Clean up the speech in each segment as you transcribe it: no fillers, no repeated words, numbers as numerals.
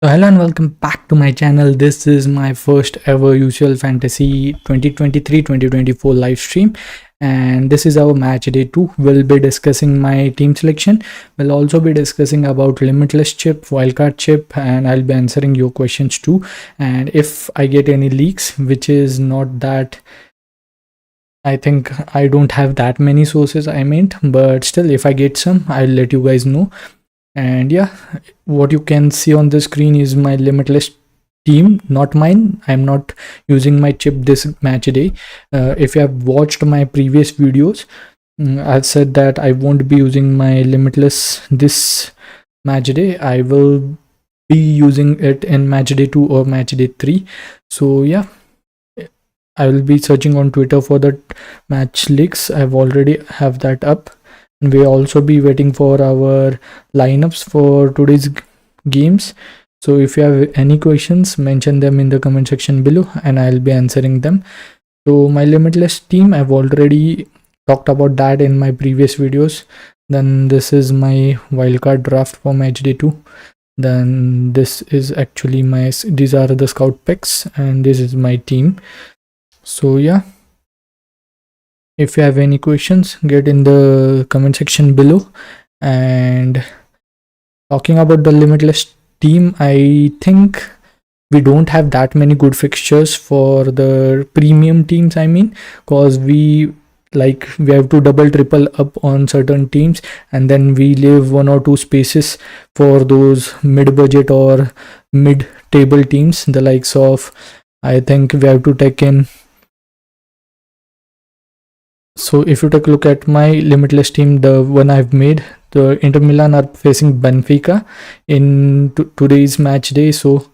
So hello and welcome back to my channel. This is my first ever UCL Fantasy 2023-2024 live stream, and this is our match day 2. We'll be discussing my team selection. We'll also be discussing about limitless chip, wildcard chip, and I'll be answering your questions too. And if I get any leaks, which is not that, I think I don't have that many sources I meant, but still if I get some, I'll let you guys know. And yeah, what you can see on the screen is my limitless team, not mine. I'm not using my chip this match day. If you have watched my previous videos, I've said that I won't be using my limitless this match day. I will be using it in match day 2 or match day 3. So yeah, I will be searching on Twitter for the match leaks. I've already have that up. And we'll also be waiting for our lineups for today's games. So if you have any questions, mention them in the comment section below and I'll be answering them. So my limitless team, I've already talked about that in my previous videos. Then this is my wildcard draft for match day 2. Then this is actually these are the scout picks and this is my team. So yeah, if you have any questions, get in the comment section below. And talking about the limitless team, I think we don't have that many good fixtures for the premium teams, I mean, because we have to double triple up on certain teams, and then we leave 1 or 2 spaces for those mid budget or mid table teams, the likes of, I think we have to take in. So if you take a look at my limitless team, the one I've made, the Inter Milan are facing Benfica in today's match day. So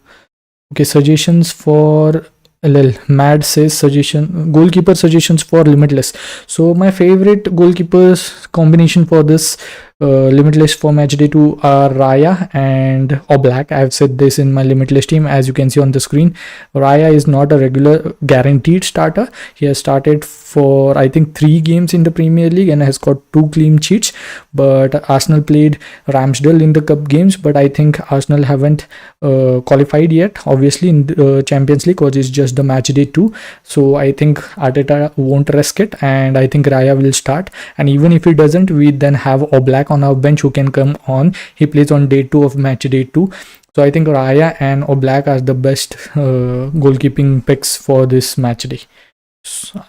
okay, suggestions for Mad says goalkeeper suggestions for limitless. So my favorite goalkeepers combination for this limitless for match day 2 are Raya and Oblak. I've said this in my limitless team, as you can see on the screen. Raya is not a regular guaranteed starter. He has started for I think 3 games in the Premier League and has got 2 clean sheets. But Arsenal played Ramsdale in the cup games, but I think Arsenal haven't qualified yet, obviously, in the Champions League, because it's just the match day 2. So I think Arteta won't risk it, and I think Raya will start. And even if he doesn't, we then have Oblak on our bench who can come on. He plays on day 2 of match day 2. So I think Raya and Oblak are the best goalkeeping picks for this match day. So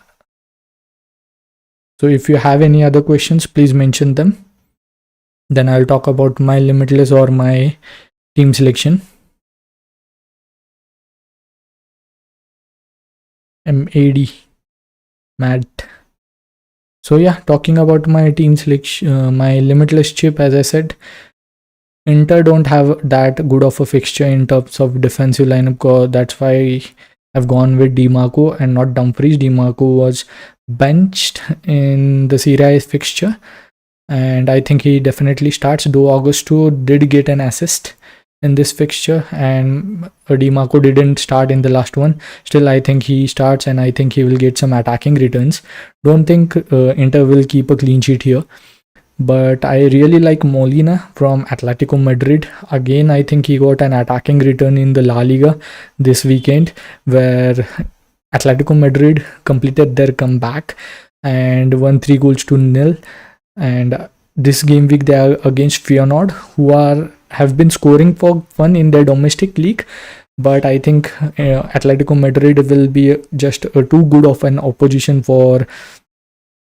if you have any other questions, please mention them. Then I'll talk about my limitless or my team selection. MAD Matt. So yeah, talking about my team selection, my limitless chip, as I said, Inter don't have that good of a fixture in terms of defensive lineup. That's why I've gone with DiMarco and not Dumfries. DiMarco was benched in the Serie A fixture, and I think he definitely starts, though Augusto did get an assist in this fixture and DiMarco didn't start in the last one. Still, I think he starts and I think he will get some attacking returns. Don't think Inter will keep a clean sheet here, but I really like Molina from Atletico Madrid. Again, I think he got an attacking return in the La Liga this weekend, where Atletico Madrid completed their comeback and won 3-0. And this game week they are against Feyenoord, who have been scoring for fun in their domestic league, but I think Atletico Madrid will be just too good of an opposition for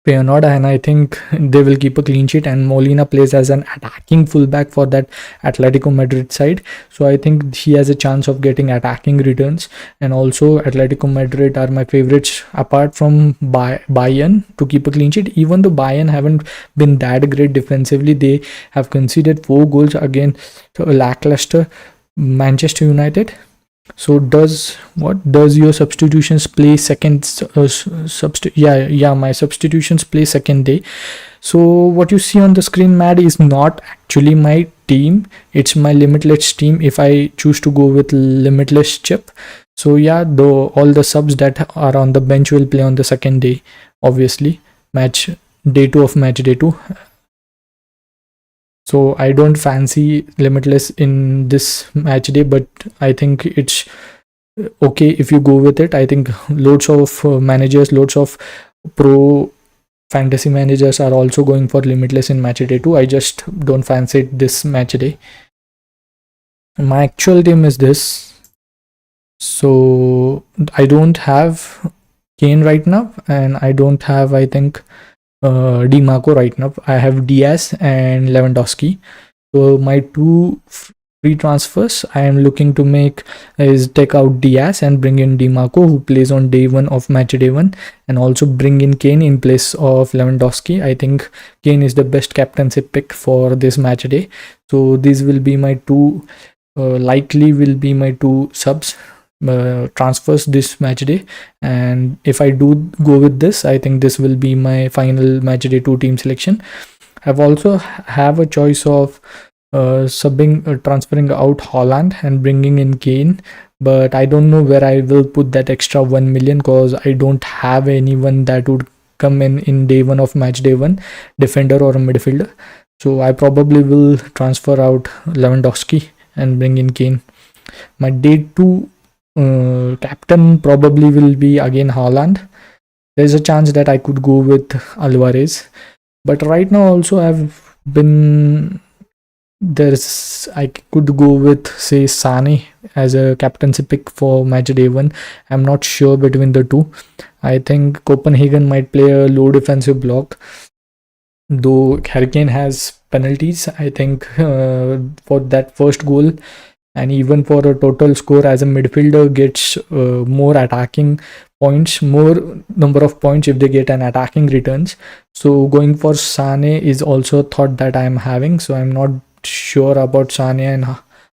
Feyenoord, and I think they will keep a clean sheet. And Molina plays as an attacking fullback for that Atletico Madrid side, so I think he has a chance of getting attacking returns. And also Atletico Madrid are my favorites apart from Bayern to keep a clean sheet. Even though Bayern haven't been that great defensively, they have conceded 4 goals against lackluster Manchester United. So does your substitutions play second? My substitutions play second day. So what you see on the screen, Mad, is not actually my team. It's my limitless team if I choose to go with limitless chip. So yeah, though all the subs that are on the bench will play on the second day, obviously, match day 2 of match day 2. So I don't fancy limitless in this match day, but I think it's okay if you go with it. I think loads of managers, loads of pro fantasy managers are also going for limitless in match day too. I just don't fancy it this match day. My actual team is this. So I don't have Kane right now, and I don't have, I think, DiMarco right now. I have Diaz and Lewandowski. So my two free transfers I am looking to make is take out Diaz and bring in DiMarco, who plays on day one of match day one, and also bring in Kane in place of Lewandowski. I think Kane is the best captaincy pick for this match day. So these will be my two, likely will be my two subs. Transfers this match day, and if I do go with this, I think this will be my final match day 2 team selection. I've also have a choice of transferring out Haaland and bringing in Kane, but I don't know where I will put that extra 1 million, because I don't have anyone that would come in day one of match day one, defender or a midfielder. So I probably will transfer out Lewandowski and bring in Kane. My day 2 captain probably will be again Haaland. There's a chance that I could go with Alvarez, but right now also I've been I could go with, say, Sane as a captaincy pick for match day 1. I'm not sure between the two. I think Copenhagen might play a low defensive block, though Harry Kane has penalties. I think for that first goal, and even for a total score as a midfielder, gets more attacking points, more number of points if they get an attacking returns. So going for Sane is also a thought that I'm having. So I'm not sure about Sane and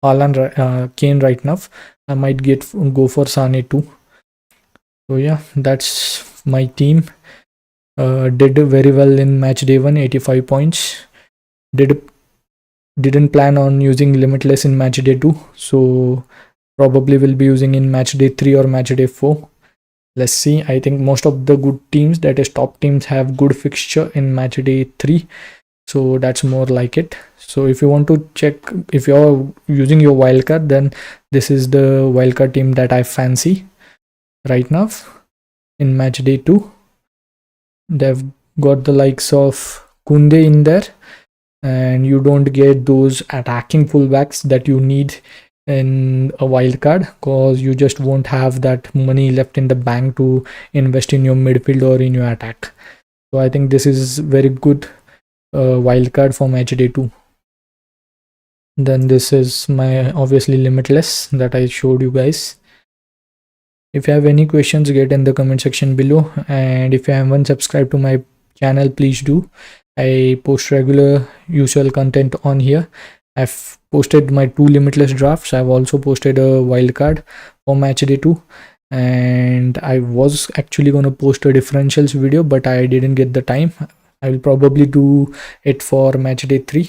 Haaland, Kane right now. I might go for Sane too. So yeah, that's my team. Did very well in match day 1, 85 points. Didn't plan on using limitless in match day 2, so probably will be using in match day 3 or match day 4. Let's see. I think most of the good teams, that is top teams, have good fixture in match day 3, so that's more like it. So if you want to check if you're using your wildcard, then this is the wildcard team that I fancy right now in match day 2. They've got the likes of Kunde in there, and you don't get those attacking fullbacks that you need in a wild card, because you just won't have that money left in the bank to invest in your midfield or in your attack. So I think this is very good wild card for match day 2. Then this is my obviously limitless that I showed you guys. If you have any questions, get in the comment section below, and if you haven't subscribed to my channel, please do. I post regular UCL content on here. I've posted my 2 limitless drafts. I've also posted a wildcard for match day 2, and I was actually going to post a differentials video, but I didn't get the time. I will probably do it for match day 3.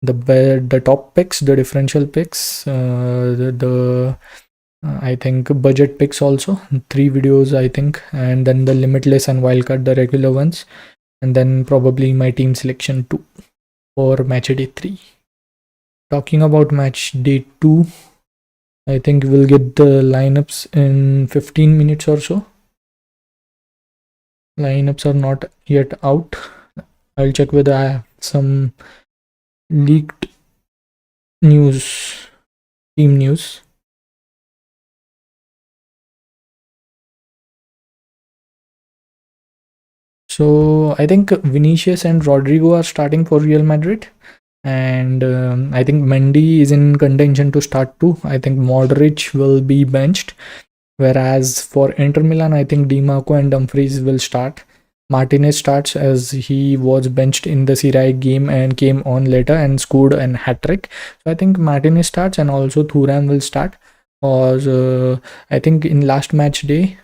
The top picks, the differential picks, I think budget picks also, 3 videos I think, and then the limitless and wildcard, the regular ones, and then probably my team selection 2 for match day 3. Talking about match day 2, I think we'll get the lineups in 15 minutes or so. Lineups are not yet out. I'll check whether I have some leaked news, team news. So I think Vinicius and Rodrigo are starting for Real Madrid, and I think Mendy is in contention to start too. I think Modric will be benched, whereas for Inter Milan, I think DiMarco and Dumfries will start. Martinez starts, as he was benched in the Serie A game and came on later and scored an hat-trick. So I think Martinez starts, and also Thuram will start. Or I think in last match day,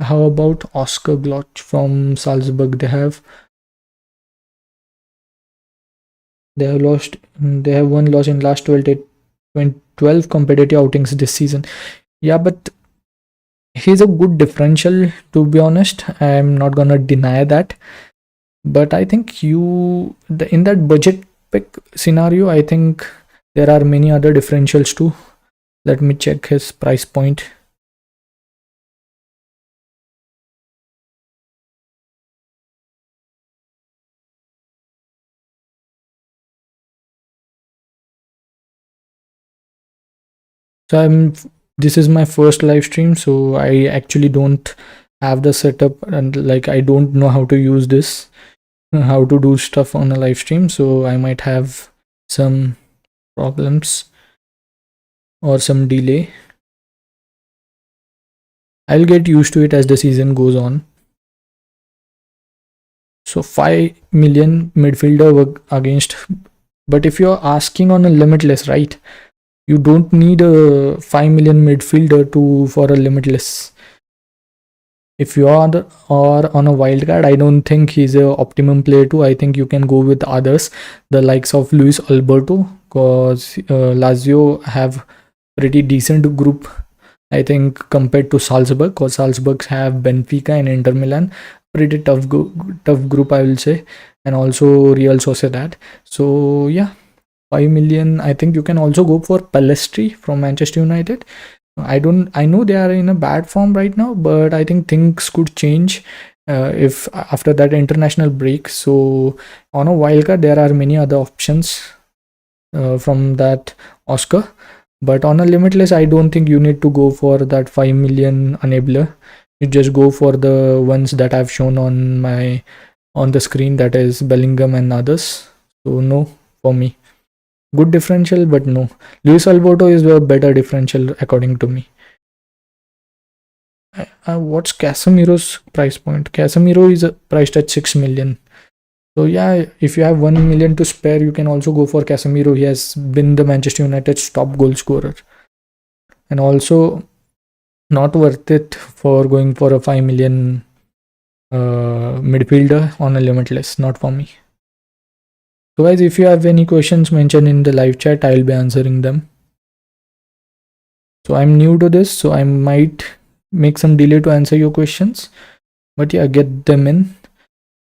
how about Oscar Gloch from Salzburg? They have one loss in last 12 competitive outings this season. Yeah, but he's a good differential, to be honest. I'm not gonna deny that, but I think in that budget pick scenario, I think there are many other differentials too. Let me check his price point. So this is my first live stream, so I actually don't have the setup, and like I don't know how to use this, how to do stuff on a live stream, so I might have some problems or some delay. I'll get used to it as the season goes on. So 5 million midfielder against, but if you're asking on a limitless, right, you don't need a 5 million midfielder for a limitless. If you are on a wildcard, I don't think he's a optimum player too. I think you can go with others, the likes of Luis Alberto, because Lazio have pretty decent group, I think, compared to Salzburg, because Salzburg have Benfica and Inter Milan, pretty tough group, I will say, and also Real Sociedad. So yeah, 5 million. I think you can also go for Pellistri from Manchester United. I know they are in a bad form right now, but I think things could change if after that international break. So on a wildcard, there are many other options from that Oscar, but on a limitless, I don't think you need to go for that 5 million enabler. You just go for the ones that I've shown on the screen, that is Bellingham and others. So no, for me. Good differential, but no. Luis Alberto is a better differential according to me. What's Casemiro's price point? Casemiro is priced at 6 million. So yeah, if you have 1 million to spare, you can also go for Casemiro. He has been the Manchester United's top goal scorer. And also not worth it for going for a 5 million midfielder on a limitless. Not for me. So guys, if you have any questions, mention in the live chat, I'll be answering them. So I'm new to this, so I might make some delay to answer your questions, but yeah, get them in.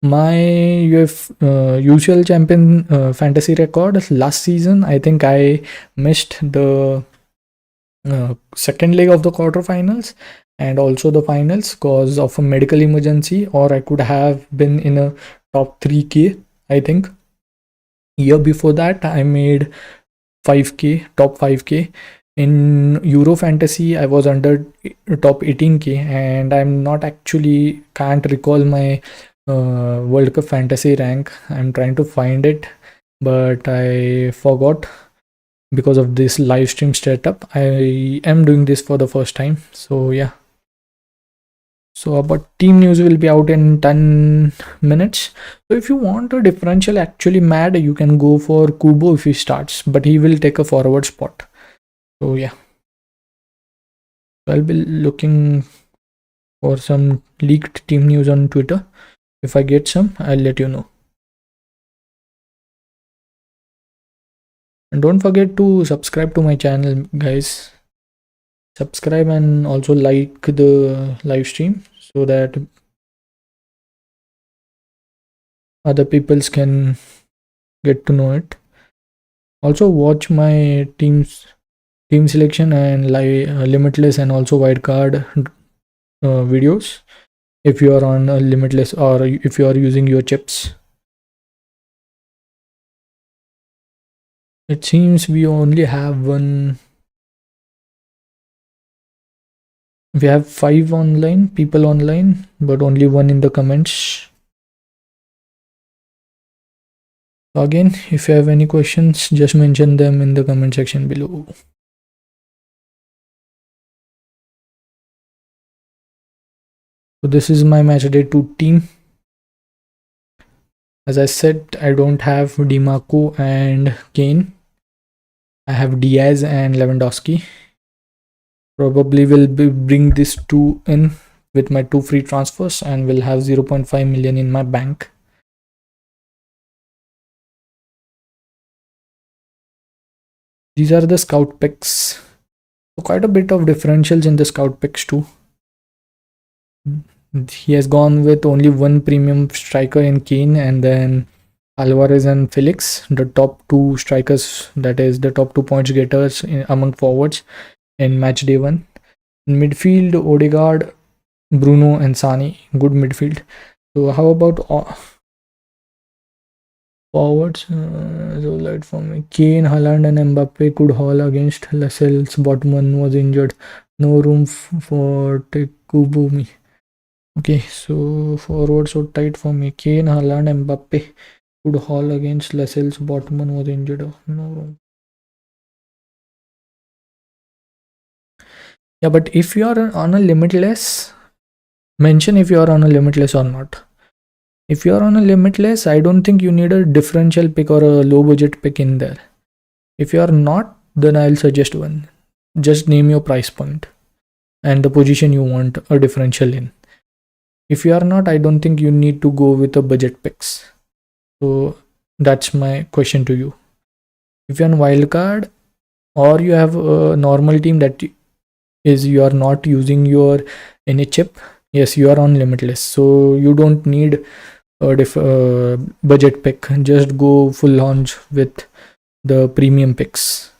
My UCL champion fantasy record last season, I think I missed the second leg of the quarterfinals and also the finals because of a medical emergency, or I could have been in a top 3k. I think year before that I made 5k, top 5k. In Euro Fantasy, I was under top 18k, and I'm not actually can't recall my World Cup Fantasy rank. I'm trying to find it, but I forgot because of this live stream setup. I am doing this for the first time, so yeah. So about team news will be out in 10 minutes. So if you want a differential actually mad, you can go for Kubo if he starts, but he will take a forward spot. So yeah, I'll be looking for some leaked team news on Twitter. If I get some, I'll let you know. And don't forget to subscribe to my channel, guys. Subscribe and also like the live stream so that other peoples can get to know it. Also watch my team selection and limitless and also wildcard videos if you are on a limitless or if you are using your chips. It seems we only have one. We have 5 people online, but only 1 in the comments. So again, if you have any questions, just mention them in the comment section below. So this is my Matchday 2 team. As I said, I don't have DiMarco and Kane. I have Diaz and Lewandowski. Probably will bring this 2 in with my 2 free transfers and will have 0.5 million in my bank. These are the scout picks. So quite a bit of differentials in the scout picks too. He has gone with only 1 premium striker in Kane, and then Alvarez and Felix, the top two strikers, that is the top 2 points getters among forwards in match day 1. In midfield, Odegaard, Bruno and Sani, good midfield. So how about forwards? So light for me. Kane, Haaland and Mbappe could haul against Lascelles. Botman was injured. No room for Tekubumi. Okay, so forward so tight for me. Kane, Haaland, Mbappe could haul against Lascelles. Botman was injured. No room. Yeah, but if you are on a limitless, mention if you are on a limitless or not. If you are on a limitless, I don't think you need a differential pick or a low budget pick in there. If you are not, then I'll suggest one. Just name your price point and the position you want a differential in. If you are not, I don't think you need to go with a budget picks. So that's my question to you. If you're on wildcard or you have a normal team that is you are not using your any chip, yes, you are on limitless. So you don't need a budget pick. Just go full launch with the premium picks.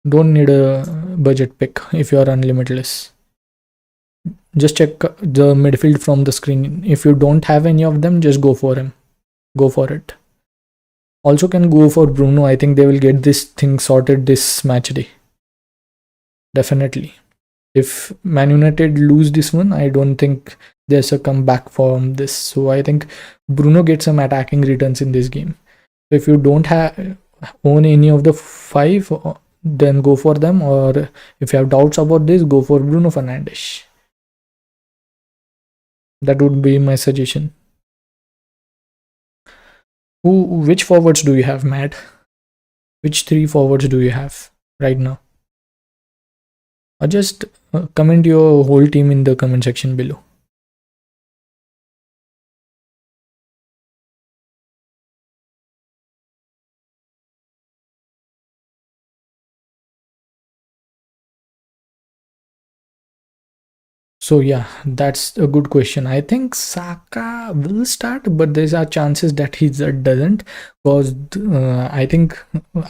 Don't need a budget pick if you are on limitless. Just check the midfield from the screen. If you don't have any of them, just go for him. Go for it. Also can go for Bruno. I think they will get this thing sorted this match day. Definitely. If Man United lose this one, I don't think there's a comeback from this. So I think Bruno gets some attacking returns in this game. So if you don't own any of the 5, then go for them. Or if you have doubts about this, go for Bruno Fernandes. That would be my suggestion. Which forwards do you have, Matt? Which 3 forwards do you have right now? Or just comment your whole team in the comment section below. So yeah, that's a good question. I think Saka will start, but there's a chances that he doesn't, because I think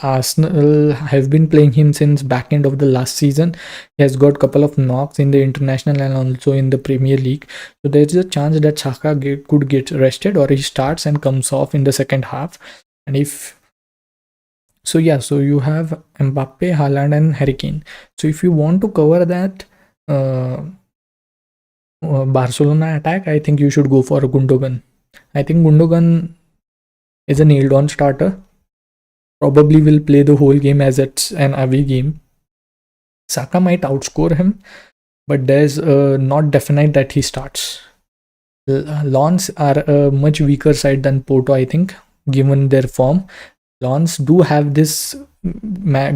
Arsenal have been playing him since back end of the last season. He has got a couple of knocks in the international and also in the Premier League. So there's a chance that Saka could get rested, or he starts and comes off in the second half. And if so, yeah, so you have Mbappe, Haaland and Harry Kane. So if you want to cover that Barcelona attack, I think you should go for Gundogan. I think Gundogan is a nailed on starter. Probably will play the whole game as it's an away game. Saka might outscore him, but there's not definite that he starts. Lens are a much weaker side than Porto, I think, given their form. Lens do have this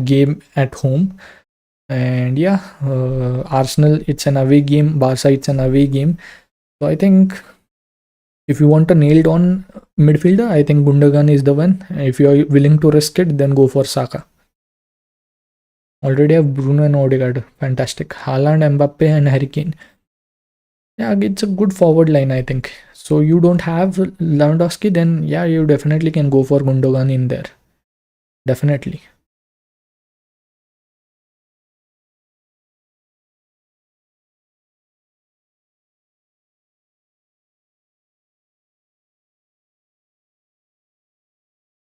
game at home. And yeah, Arsenal, it's an away game. Barca, it's an away game. So I think if you want a nailed on midfielder, I think Gundogan is the one. If you are willing to risk it, then go for Saka. Already have Bruno and Odegaard. Fantastic. Haaland, Mbappe and Harry Kane. Yeah, it's a good forward line, I think. So you don't have Lewandowski, then yeah, you definitely can go for Gundogan in there. Definitely.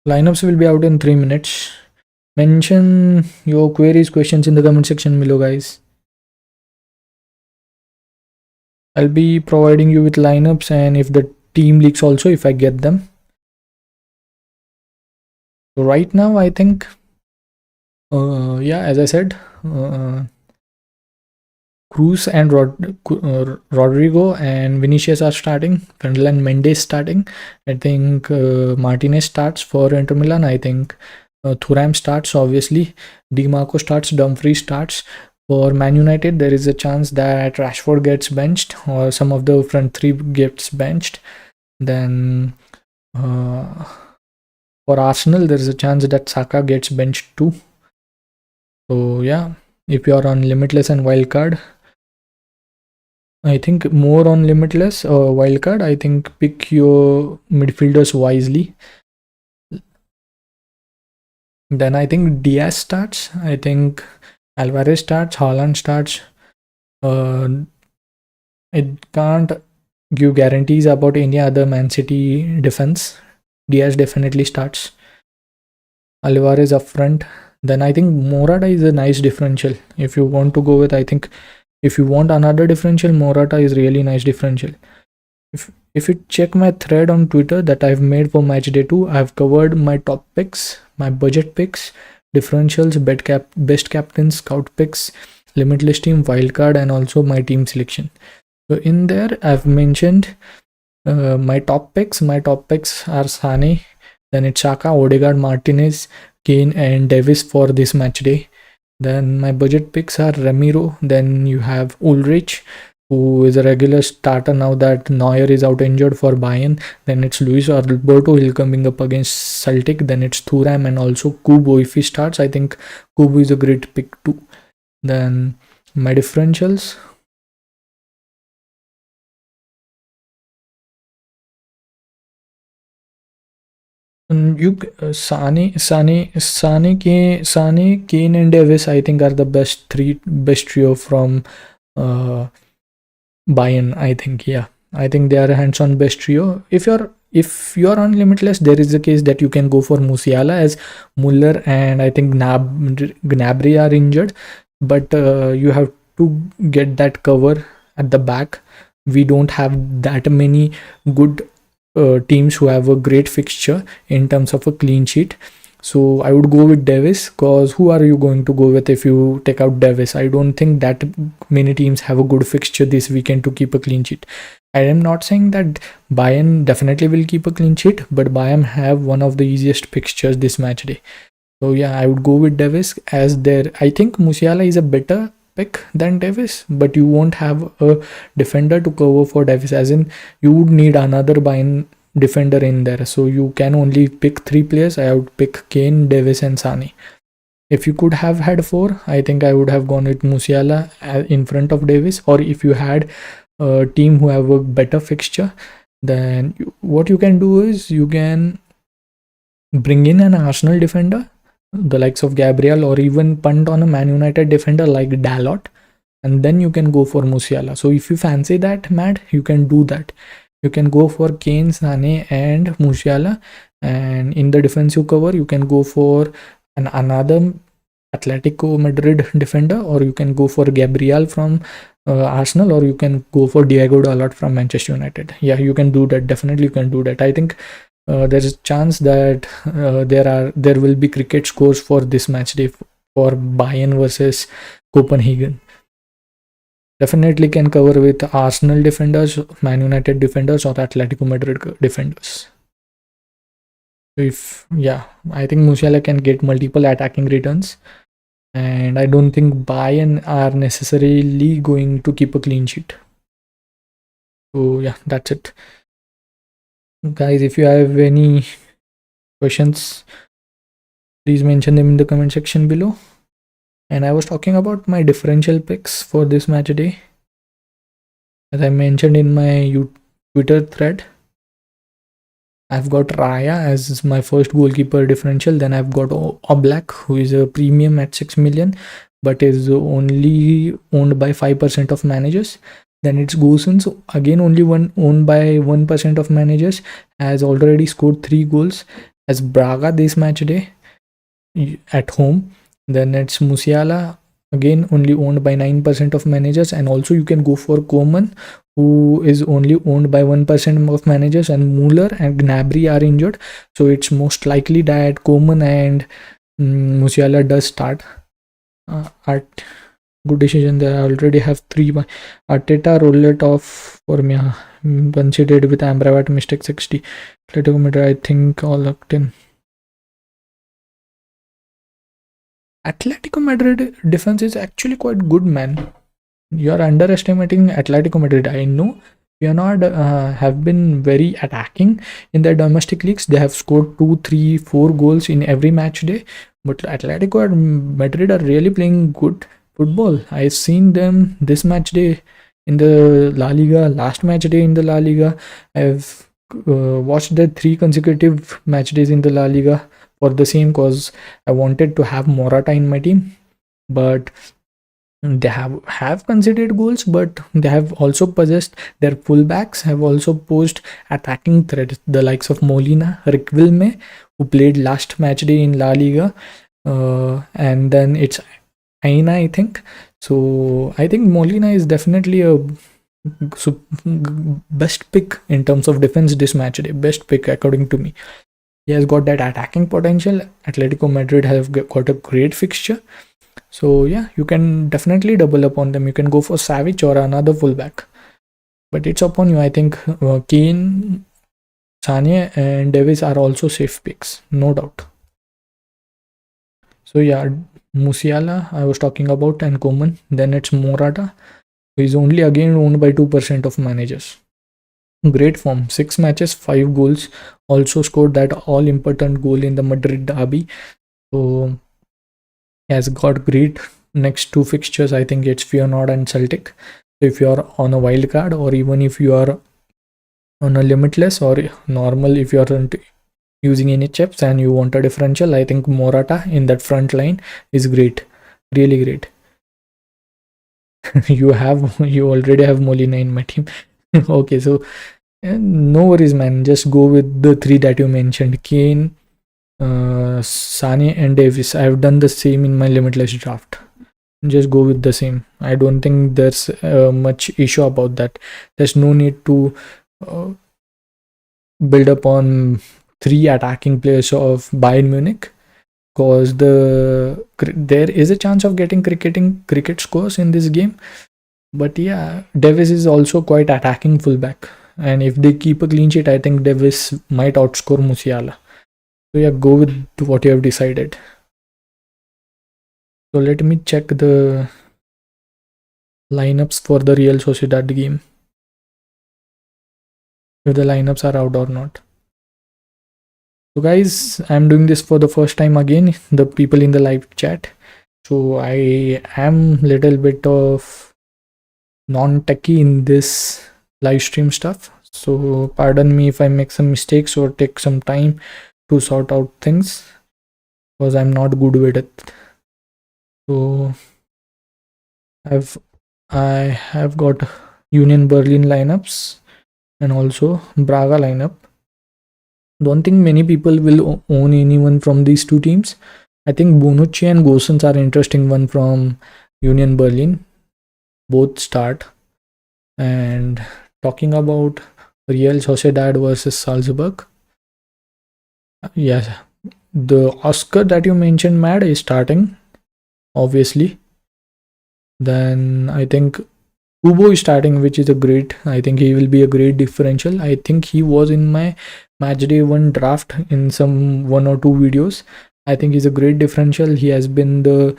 Lineups will be out in 3 minutes. Mention your queries, questions in the comment section below, guys. I'll be providing you with lineups and if the team leaks also, if I get them. So right now, I think, yeah, as I said, Cruz and Rodrigo and Vinicius are starting. Fernand Mendes starting. I think Martinez starts for Inter Milan. I think Thuram starts, obviously. Di Marco starts. Dumfries starts. For Man United, there is a chance that Rashford gets benched or some of the front 3 gets benched. Then for Arsenal, there is a chance that Saka gets benched too. So yeah, if you are on limitless and wildcard, I think more on limitless wildcard. I think pick your midfielders wisely. Then I think Diaz starts. I think Alvarez starts. Haaland starts. I can't give guarantees about any other Man City defense. Diaz definitely starts. Alvarez up front. Then I think Morata is a nice differential. If you want to go with, I think if you want another differential, Morata is really nice differential. If you check my thread on Twitter that I've made for Matchday 2, I've covered my top picks, my budget picks, differentials, best captains, scout picks, limitless team, wildcard, and also my team selection. So in there, I've mentioned my top picks. My top picks are Sane, then it's Xhaka, Odegaard, Martinez, Kane, and Davis for this match day. Then my budget picks are Ramiro. Then you have Ulrich, who is a regular starter now that Neuer is out injured for Bayern. Then it's Luis Alberto, he'll coming up against Celtic. Then it's Thuram and also Kubo if he starts. I think Kubo is a great pick too. Then my differentials. Sane, Kane, and Davis, I think, are the best trio from Bayern. I think, yeah, I think they are a hands-on best trio. If you're on limitless, there is a case that you can go for Musiala as Muller and I think Gnabry are injured, but you have to get that cover at the back. We don't have that many good teams who have a great fixture in terms of a clean sheet. So I would go with Davis, because who are you going to go with if you take out Davis? I don't think that many teams have a good fixture this weekend to keep a clean sheet. I am not saying that Bayern definitely will keep a clean sheet, but Bayern have one of the easiest fixtures this match day. So yeah, I would go with Davis as there. I think Musiala is a better pick than Davis, but you won't have a defender to cover for Davis, as in you would need another Bayern defender in there, so you can only pick 3 players. I would pick Kane, Davis, and Sane. If you could have had 4, I think I would have gone with Musiala in front of Davis. Or if you had a team who have a better fixture, then what you can do is you can bring in an Arsenal defender, the likes of Gabriel, or even punt on a Man United defender like Dalot, and then you can go for Musiala. So if you fancy that, Matt, you can do that. You can go for Kane, Sane, and Musiala, and in the defensive cover, you can go for another Atletico Madrid defender, or you can go for Gabriel from Arsenal, or you can go for Diego Dalot from Manchester United. Yeah, you can do that. Definitely, you can do that. I think there is a chance that there will be cricket scores for this match day for Bayern versus Copenhagen. Definitely can cover with Arsenal defenders, Man United defenders, or Atletico Madrid defenders. If I think Musiala can get multiple attacking returns, and I don't think Bayern are necessarily going to keep a clean sheet. So yeah, that's it. Guys, if you have any questions, please mention them in the comment section below. And I was talking about my differential picks for this match day, as I mentioned in my Twitter thread. I've got Raya as my first goalkeeper differential. Then I've got Oblak, who is a premium at 6 million, but is only owned by 5% of managers. Then it's Gosens, again only owned by 1% of managers, has already scored 3 goals as Braga this match day at home. Then it's Musiala, again only owned by 9% of managers, and also you can go for Coman, who is only owned by 1% of managers, and Muller and Gnabry are injured, so it's most likely that Coman and Musiala does start. At good decision there. I already have 3. Arteta roll it off for me. Considered with Amrabat mistake 60. Atletico Madrid, I think all locked in. Atletico Madrid defense is actually quite good, man. You are underestimating Atletico Madrid. I know we are not have been very attacking in their domestic leagues. They have scored 2, 3, 4 goals in every match day, but Atletico Madrid are really playing good football. I've seen them this match day in the La Liga, last match day in the La Liga. I've watched the 3 consecutive match days in the La Liga for the same cause. I wanted to have Morata in my team, but they have conceded goals, but they have also possessed. Their fullbacks have also posed attacking threats, the likes of Molina, Riquelme, who played last match day in La Liga, and then it's Aina, I think. So I think Molina is definitely a best pick in terms of defense this match day. Best pick according to me. He has got that attacking potential. Atletico Madrid have got a great fixture. So yeah, you can definitely double up on them. You can go for Savic or another fullback. But it's upon you. I think Kane, Sane and Davis are also safe picks. No doubt. So yeah, Musiala I was talking about and Coman. Then it's Morata, who is only again owned by 2% of managers. Great form, 6 matches, 5 goals. Also scored that all important goal in the Madrid derby. So he has got great next 2 fixtures. I think it's Feyenoord and Celtic. So if you are on a wild card, or even if you are on a limitless or normal, if you aren't using any chips and you want a differential, I think Morata in that front line is great, really great. you already have Molina in my team. Okay, so no worries, man. Just go with the 3 that you mentioned: Kane, Sane and Davis. I've done the same in my limitless draft. Just go with the same. I don't think there's much issue about that. There's no need to build up on 3 attacking players of Bayern Munich, because there is a chance of getting cricket scores in this game. But yeah, Davis is also quite attacking fullback, and if they keep a clean sheet, I think Davis might outscore Musiala. So yeah, go with what you have decided. So let me check the lineups for the Real Sociedad game, if the lineups are out or not. So guys, I'm doing this for the first time again, the people in the live chat. So I am little bit of non-techie in this live stream stuff. So pardon me if I make some mistakes or take some time to sort out things, because I'm not good with it. So I have got Union Berlin lineups and also Braga lineup. Don't think many people will own anyone from these 2 teams. I think Bonucci and Gosens are interesting one from Union Berlin. Both start. And talking about Real Sociedad versus Salzburg. Yes, the Oscar that you mentioned, Mad, is starting, obviously. Then I think Kubo is starting, which is a great. I think he will be a great differential. I think he was in my Matchday 1 draft in some 1 or 2 videos. I think he's a great differential. He has been the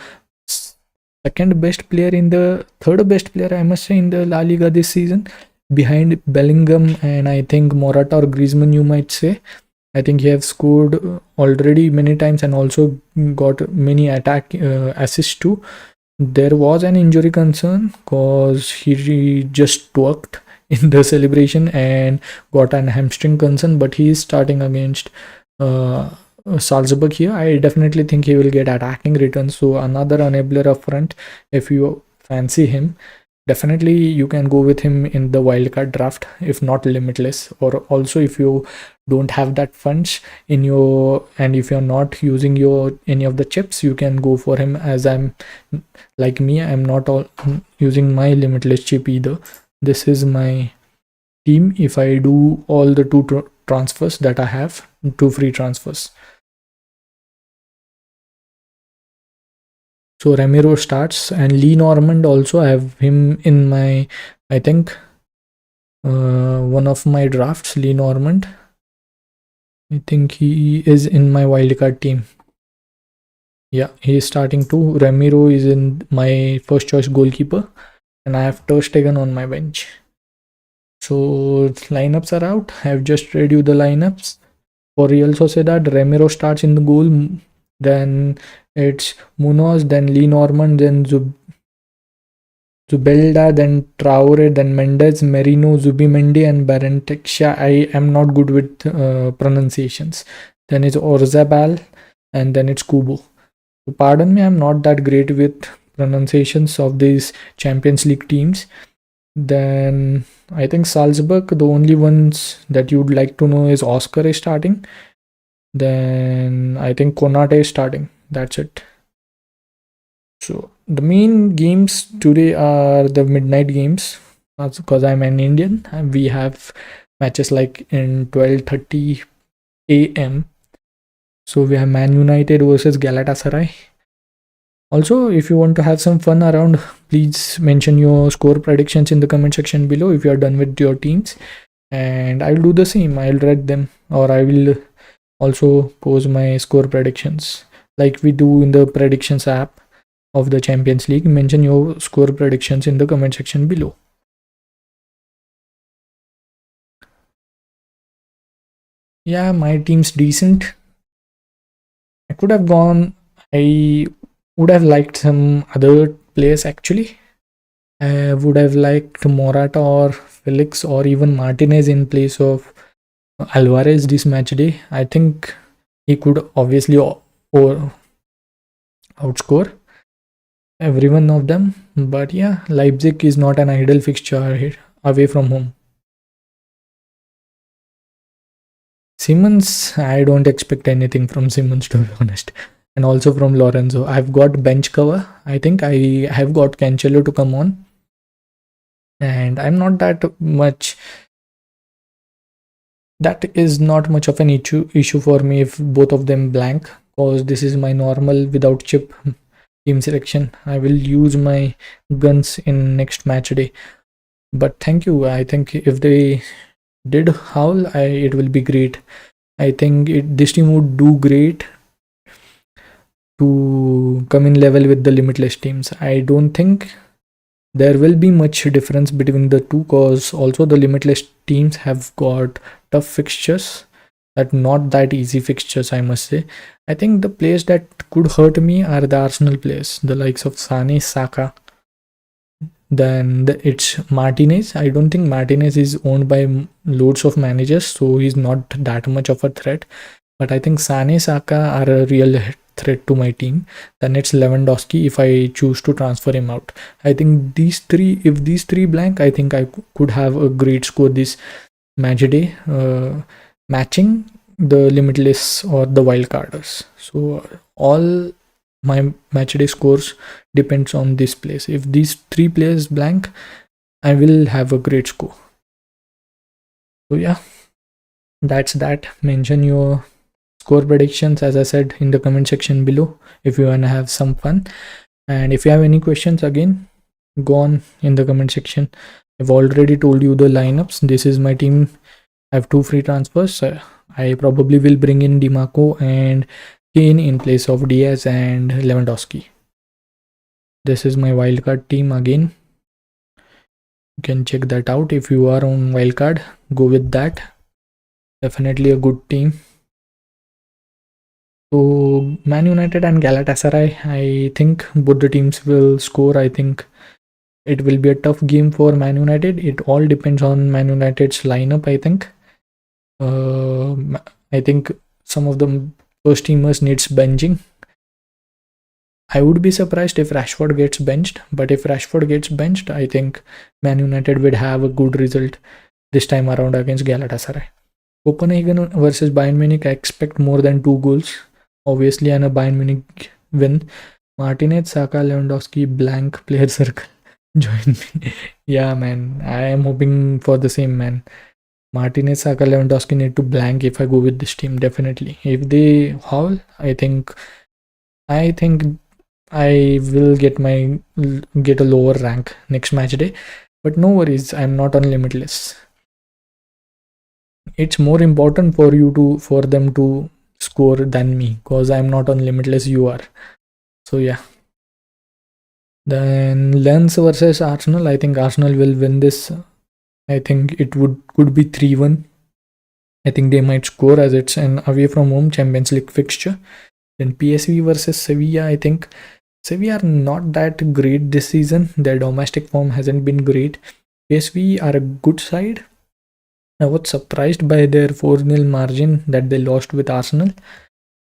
second best player in the third best player, I must say, in the La Liga this season, behind Bellingham and I think Morata or Griezmann, you might say. I think he has scored already many times and also got many attack assists too. There was an injury concern because he just twerked in the celebration and got an hamstring concern, but he is starting against Salzburg here. I definitely think he will get attacking returns. So another enabler up front. If you fancy him, definitely you can go with him in the wildcard draft, if not limitless. Or also if you don't have that funds in your, and if you're not using your any of the chips, you can go for him. As I'm like me, I'm not using my limitless chip either. This is my team if I do all the 2 transfers that I have, 2 free transfers. So Ramiro starts, and Lee Normand also, I have him in my, I think one of my drafts. Lee Normand, I think he is in my wildcard team. Yeah, he is starting too. Ramiro is in my first choice goalkeeper, and I have Ter Stegen on my bench. So lineups are out. I have just read you the lineups. For Real Sociedad, Ramiro starts in the goal. Then it's Munoz, then Lee Normand, then Zubelda, then Traore, then Mendes, Merino, Zubimendi, and Barentexia. I am not good with pronunciations. Then it's Orzabal, and then it's Kubo. So pardon me, I'm not that great with pronunciations of these Champions League teams. Then I think Salzburg, the only ones that you'd like to know is Oscar is starting. Then I think Konate is starting. That's it. So the main games today are the midnight games. That's because I'm an Indian. We have matches like in 12:30 a.m. So we have Man United versus Galatasaray. Also, if you want to have some fun around, please mention your score predictions in the comment section below if you are done with your teams. And I'll do the same. I'll read them, or I will also post my score predictions like we do in the predictions app of the Champions League. Mention your score predictions in the comment section below. Yeah, my team's decent. I could have gone, I would have liked some other players actually. I would have liked Morata or Felix or even Martinez in place of Alvarez this match day. I think he could obviously outscore every one of them. But yeah, Leipzig is not an ideal fixture here, away from home. Simmons, I don't expect anything from Simmons to be honest. And also from Lorenzo. I've got bench cover. I think I have got Cancelo to come on. And I'm not that much. That is not much of an issue for me if both of them blank, because this is my normal without chip team selection. I will use my guns in next match day. But thank you. I think if they did howl, it will be great. I think this team would do great to come in level with the limitless teams. I don't think there will be much difference between the two, cause also the limitless teams have got tough fixtures, that not that easy fixtures, I must say. I think the players that could hurt me are the Arsenal players, the likes of Sane, Saka. Then it's Martinez. I don't think Martinez is owned by loads of managers, so he's not that much of a threat. But I think Sane, Saka are a real threat to my team. Then it's Lewandowski if I choose to transfer him out. I think these three, if these three blank, I think I could have a great score this match day, matching the limitless or the wildcarders. So all my match day scores depends on this place. If these three players blank, I will have a great score. So yeah, that's that. Mention your score predictions, as I said, in the comment section below if you want to have some fun. And if you have any questions, again, go on in the comment section. I've already told you the lineups. This is my team. I have 2 free transfers. I probably will bring in Dimarco and Kane in place of Diaz and Lewandowski. This is my wildcard team again. You can check that out. If you are on wildcard, go with that. Definitely a good team. So Man United and Galatasaray, I think both the teams will score. I think it will be a tough game for Man United. It all depends on Man United's lineup, I think. I think some of the first teamers needs benching. I would be surprised if Rashford gets benched, but if Rashford gets benched, I think Man United would have a good result this time around against Galatasaray. Copenhagen versus Bayern Munich, I expect more than 2 goals, obviously, and a Bayern Munich win. Martinez, Saka, Lewandowski, blank player circle. Join me. Yeah, man, I am hoping for the same, man. Martinez, Saka, Lewandowski need to blank if I go with this team, definitely. If they haul, I think I will get a lower rank next match day. But no worries, I'm not on limitless. It's more important for them to score than me, because I'm not on limitless, you are. So yeah. Then Lens versus Arsenal. I think Arsenal will win this. I think it could be 3-1. I think they might score, as it's an away from home Champions League fixture. Then PSV versus Sevilla. I think Sevilla are not that great this season. Their domestic form hasn't been great. PSV are a good side. I was surprised by their 4-0 margin that they lost with Arsenal.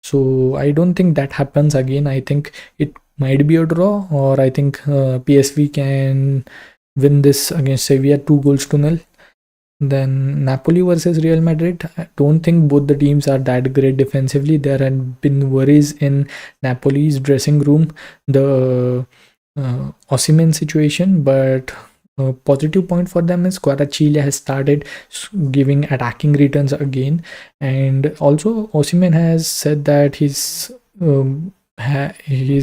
So I don't think that happens again. I think it might be a draw, or I think PSV can win this against Sevilla 2-0. Then Napoli versus Real Madrid. I don't think both the teams are that great defensively. There had been worries in Napoli's dressing room, the Osimhen situation, but a positive point for them is Kvaratskhelia has started giving attacking returns again, and also Osimhen has said that he's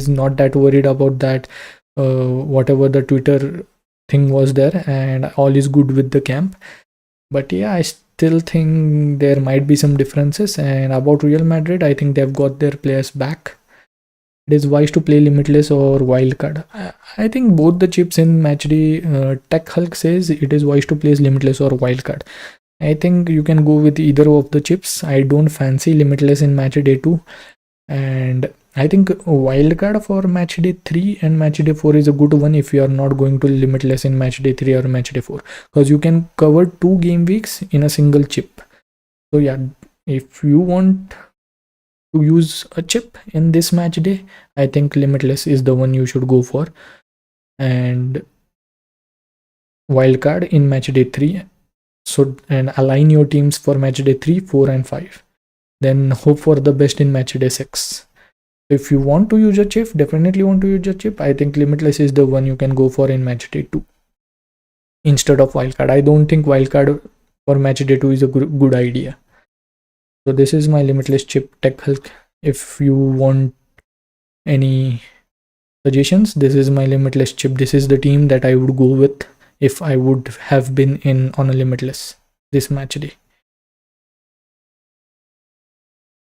not that worried about that whatever the Twitter thing was there, and all is good with the camp. But yeah, I still think there might be some differences. And about Real Madrid, I think they've got their players back. It is wise to play limitless or wildcard. I think both the chips in Matchday, Tech Hulk says it is wise to play limitless or wildcard. I think you can go with either of the chips. I don't fancy limitless in Matchday 2, and I think wildcard for Matchday 3 and Matchday 4 is a good one if you are not going to limitless in Matchday 3 or Matchday 4, because you can cover 2 game weeks in a single chip. So yeah, if you want to use a chip in this Matchday, I think limitless is the one you should go for, and wildcard in Matchday 3. So, and align your teams for Matchday 3, 4 and 5. Then hope for the best in Matchday 6. If you want to use a chip, definitely want to use a chip, I think limitless is the one you can go for in Matchday 2 instead of wildcard. I don't think wildcard for Matchday 2 is a good idea. So this is my limitless chip, Tech Hulk. If you want any suggestions, this is my limitless chip. This is the team that I would go with if I would have been in on a limitless this Matchday.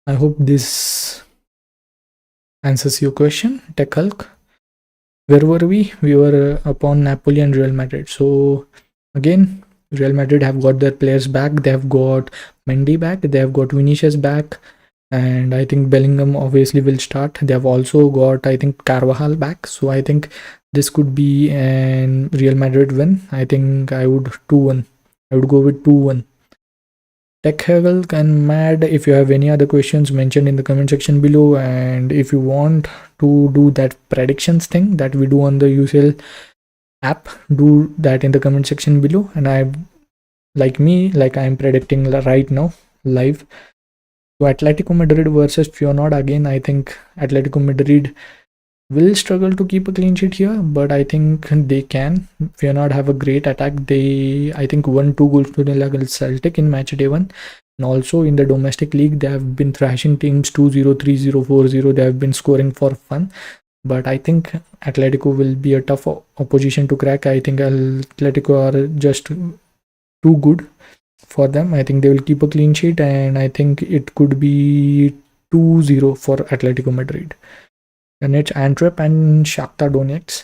I hope this answers your question, Tech Hulk. Where were we? We were upon Napoli and Real Madrid. So again, Real Madrid have got their players back. They have got Mendy back. They have got Vinicius back. And I think Bellingham obviously will start. They have also got, I think, Carvajal back. So I think this could be an Real Madrid win. I think I would 2-1. I would go with 2-1. Tech Hulk and Mad, if you have any other questions, mention in the comment section below. And if you want to do that predictions thing that we do on the UCL app, do that in the comment section below. And I, like I'm predicting right now live. So Atletico Madrid versus Feyenoord, again I think Atletico Madrid will struggle to keep a clean sheet here, but I think they can. Feyenoord have a great attack. They, I think, won 2-0 against Celtic in Matchday 1. And also in the domestic league, they have been thrashing teams 2-0, 3-0, 4-0. They have been scoring for fun. But I think Atletico will be a tough opposition to crack. I think Atletico are just too good for them. I think they will keep a clean sheet, and I think it could be 2-0 for Atletico Madrid. And it's Antwerp and Shakhtar Donetsk.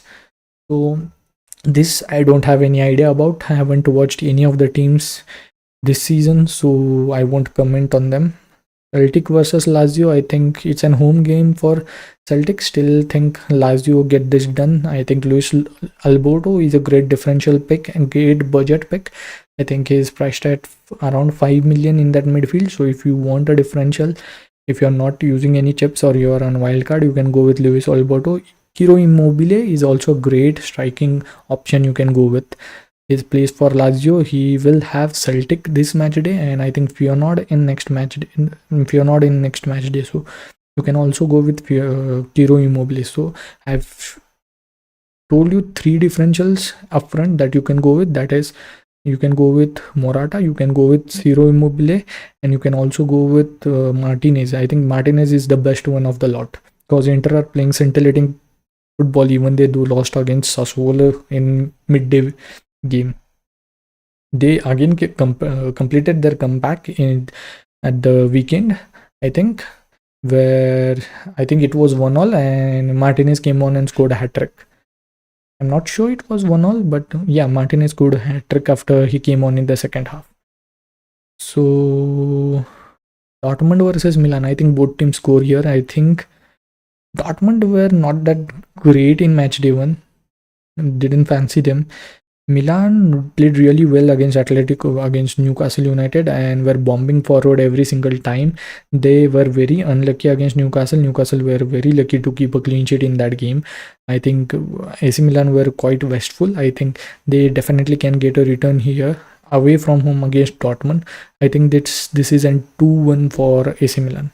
So this I don't have any idea about. I haven't watched any of the teams this season, so I won't comment on them. Celtic versus Lazio, I think it's an home game for Celtic. Still think Lazio get this done. I think Luis Alberto is a great differential pick and great budget pick. I think he's priced at around 5 million in that midfield. So if you want a differential, if you're not using any chips or you're on wildcard, you can go with Luis Alberto. Ciro Immobile is also a great striking option you can go with. His place for Lazio, he will have Celtic this match day, and I think Feyenoord in next match day. So you can also go with Ciro Immobile. So I've told you 3 differentials upfront that you can go with. That is, you can go with Morata, you can go with Ciro Immobile, and you can also go with Martinez. I think Martinez is the best one of the lot, because Inter are playing scintillating football, even they lost against Sassuolo in midday game. They again completed their comeback at the weekend, I think, where I think it was 1-1 and Martinez came on and scored a hat-trick. I'm not sure it was 1-1, but yeah, Martinez scored a hat-trick after he came on in the second half. So Dortmund versus Milan, I think both teams score here. I think Dortmund were not that great in match day one. Didn't fancy them. Milan played really well against Atletico, against Newcastle United, and were bombing forward every single time. They were very unlucky against Newcastle. Newcastle were very lucky to keep a clean sheet in that game. I think AC Milan were quite wasteful. I think they definitely can get a return here away from home against Dortmund. I think this is a 2-1 for AC Milan.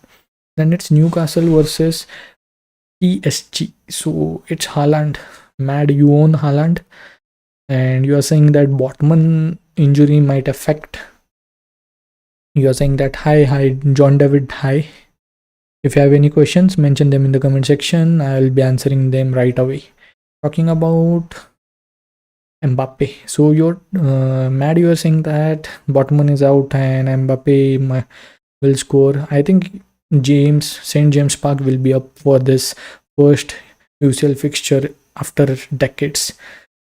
Then it's Newcastle versus PSG. So it's Haaland. Mad, you own Haaland, and you are saying that Botman injury might affect. You are saying that hi John David, hi. If you have any questions, mention them in the comment section. I'll be answering them right away. Talking about Mbappe. So you're Mad, you are saying that Botman is out and Mbappe will score. I think St. James Park will be up for this first UCL fixture after decades.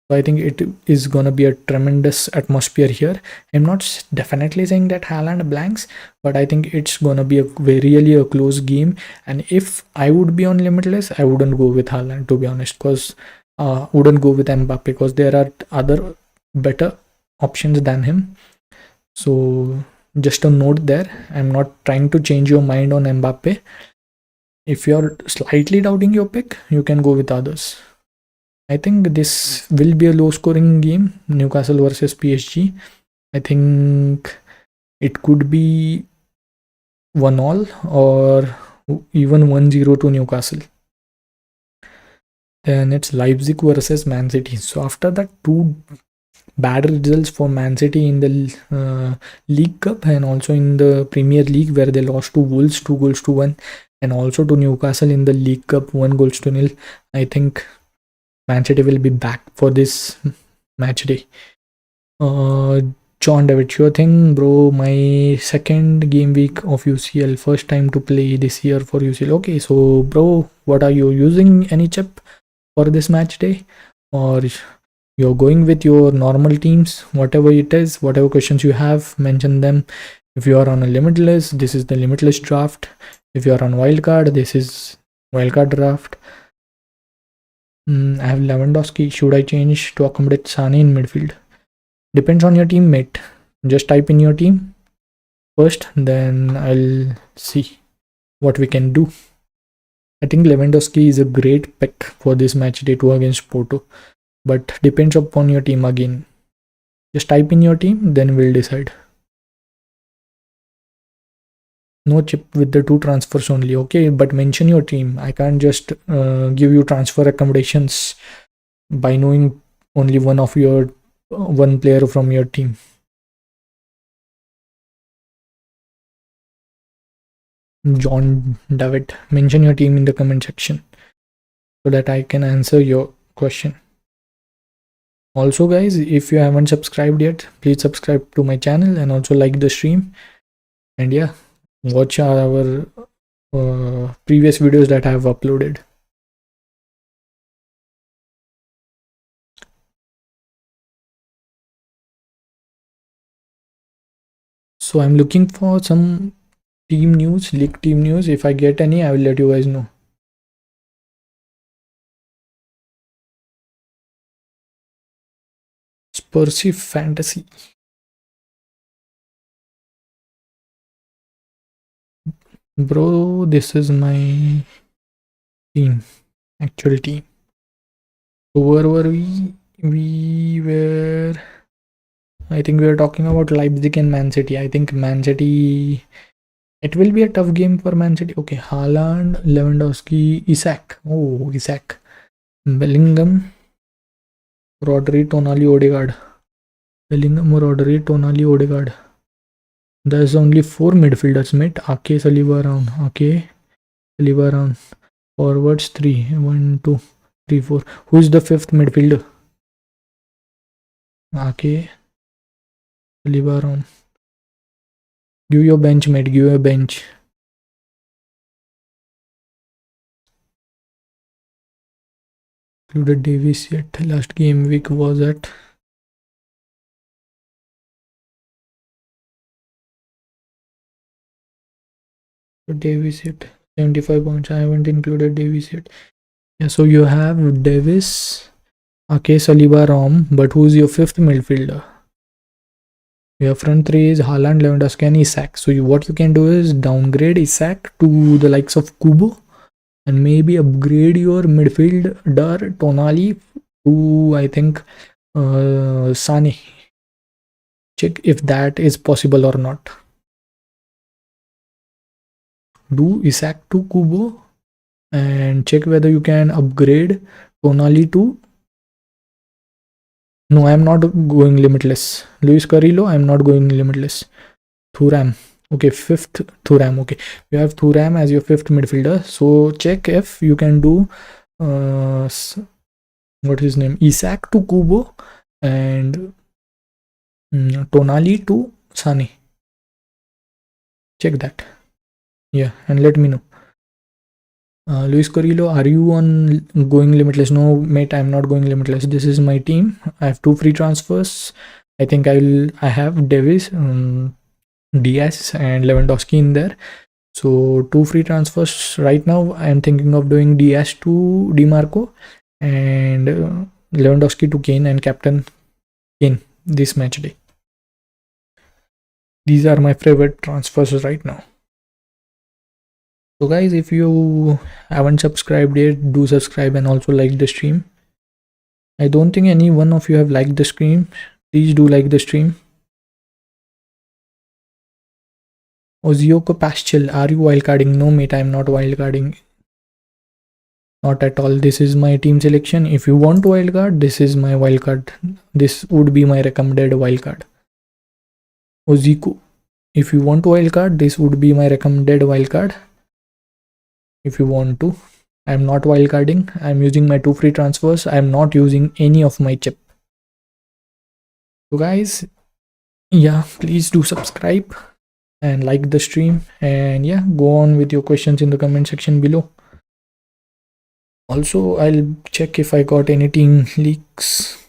So I think it is gonna be a tremendous atmosphere here. I'm not definitely saying that Haaland blanks, but I think it's gonna be really a close game. And if I would be on limitless, I wouldn't go with Haaland, to be honest, because wouldn't go with Mbappe because there are other better options than him. So just a note there. I'm not trying to change your mind on Mbappe. If you're slightly doubting your pick, you can go with others. I think this will be a low scoring game, Newcastle versus PSG. I think it could be 1-1 or even 1-0 to Newcastle. Then it's Leipzig versus Man City. So after that, two bad results for Man City in the League Cup and also in the Premier League, where they lost to Wolves 2-1, and also to Newcastle in the League Cup 1-0. I think Man City will be back for this match day. John David, sure thing, bro. My second game week of UCL, first time to play this year for UCL. Okay, so bro, what are you using? Any chip for this match day, or you're going with your normal teams? Whatever it is, whatever questions you have, mention them. If you are on a limitless, this is the limitless draft. If you are on wildcard, this is wildcard draft. I have Lewandowski. Should I change to accommodate Sane in midfield? Depends on your teammate. Just type in your team first, then I'll see what we can do. I think Lewandowski is a great pick for this match day 2 against Porto, but depends upon your team again. Just type in your team, then we'll decide. No chip with the 2 transfers only. Okay, but mention your team. I can't just give you transfer accommodations by knowing only one player from your team. John David, mention your team in the comment section so that I can answer your question. Also guys, if you haven't subscribed yet, please subscribe to my channel and also like the stream. And yeah, watch our previous videos that I have uploaded. So I'm looking for some team news, league team news. If I get any, I will let you guys know. Spursy Fantasy. Bro, this is my team, actual team. So where were we? We were, I think we were talking about Leipzig and Man City. I think Man City, it will be a tough game for Man City. Okay, Haaland, Lewandowski, Isak. Oh, Isak. Bellingham, Rodri, Tonali, Odegaard. Bellingham, Rodri, Tonali, Odegaard. There's only 4 midfielders, mate. Ake, Saliba around. Ake, Saliba around. Forwards 3. 1, 2, 3, 4. Who is the 5th midfielder? Ake, Saliba around. Give your bench, mate. Give your bench. Included Davies yet. Last game week was at Davies yet. 75 points. I haven't included Davis yet. Yeah, so you have Davis, Ake, Saliba, Rom, but who's your fifth midfielder? Your front three is Haaland, Lewandowski, and Isak. So what you can do is downgrade Isak to the likes of Kubo, and maybe upgrade your midfielder Tonali to, I think, Sane. Check if that is possible or not. Do Isak to Kubo and check whether you can upgrade Tonali to. No, I am not going limitless. Luis Carrillo, I am not going limitless. Thuram. Okay, fifth Thuram. Okay, you have Thuram as your fifth midfielder. So check if you can do what is his name? Isak to Kubo and Tonali to Sane. Check that. Yeah, and let me know. Luis Carrillo, are you on going limitless? No, mate, I'm not going limitless. This is my team. I have 2 free transfers. I think I have Davis, Diaz, and Lewandowski in there. So 2 free transfers right now. I'm thinking of doing Diaz to DiMarco and Lewandowski to Kane and captain Kane this match day. These are my favorite transfers right now. So guys, if you haven't subscribed yet, do subscribe and also like the stream. I don't think any one of you have liked the stream. Please do like the stream. Ozioko Pastel, are you wildcarding? No mate, I am not wildcarding. Not at all. This is my team selection. If you want to wildcard, this is my wildcard. This would be my recommended wildcard. Oziko, if you want to wildcard, this would be my recommended wildcard. If you want to. I'm not wildcarding. I'm using my 2 free transfers. I'm not using any of my chip. So guys, yeah, please do subscribe and like the stream, and yeah, go on with your questions in the comment section below. Also, I'll check if I got any team leaks.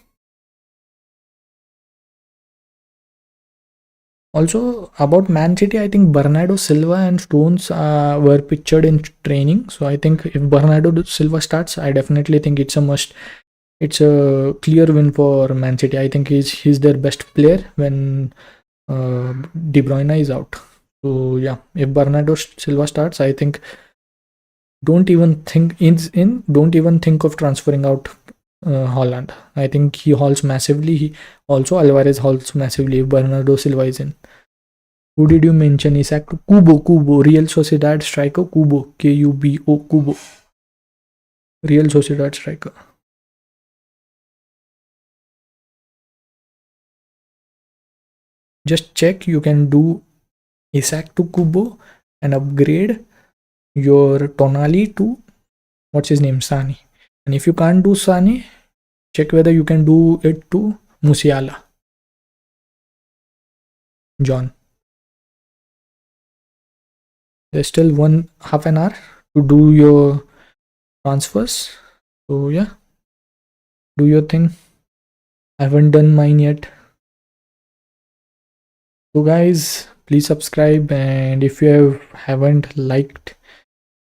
Also, about Man City, I think Bernardo Silva and Stones were pictured in training. So I think if Bernardo Silva starts, I definitely think it's a must. It's a clear win for Man City. I think he's their best player when De Bruyne is out. So yeah, if Bernardo Silva starts, I think don't even think of transferring out Haaland. I think he hauls massively. Also Alvarez hauls massively if Bernardo Silva is in. Who did you mention? Isak? Kubo, Real Sociedad striker. Kubo, Kubo, Kubo, Real Sociedad striker. Just check you can do Isak to Kubo and upgrade your Tonali to what's his name, Sane. And if you can't do Sane, check whether you can do it to Musiala. John. There's still half an hour to do your transfers. So yeah, do your thing. I haven't done mine yet. So guys, please subscribe, and if you haven't liked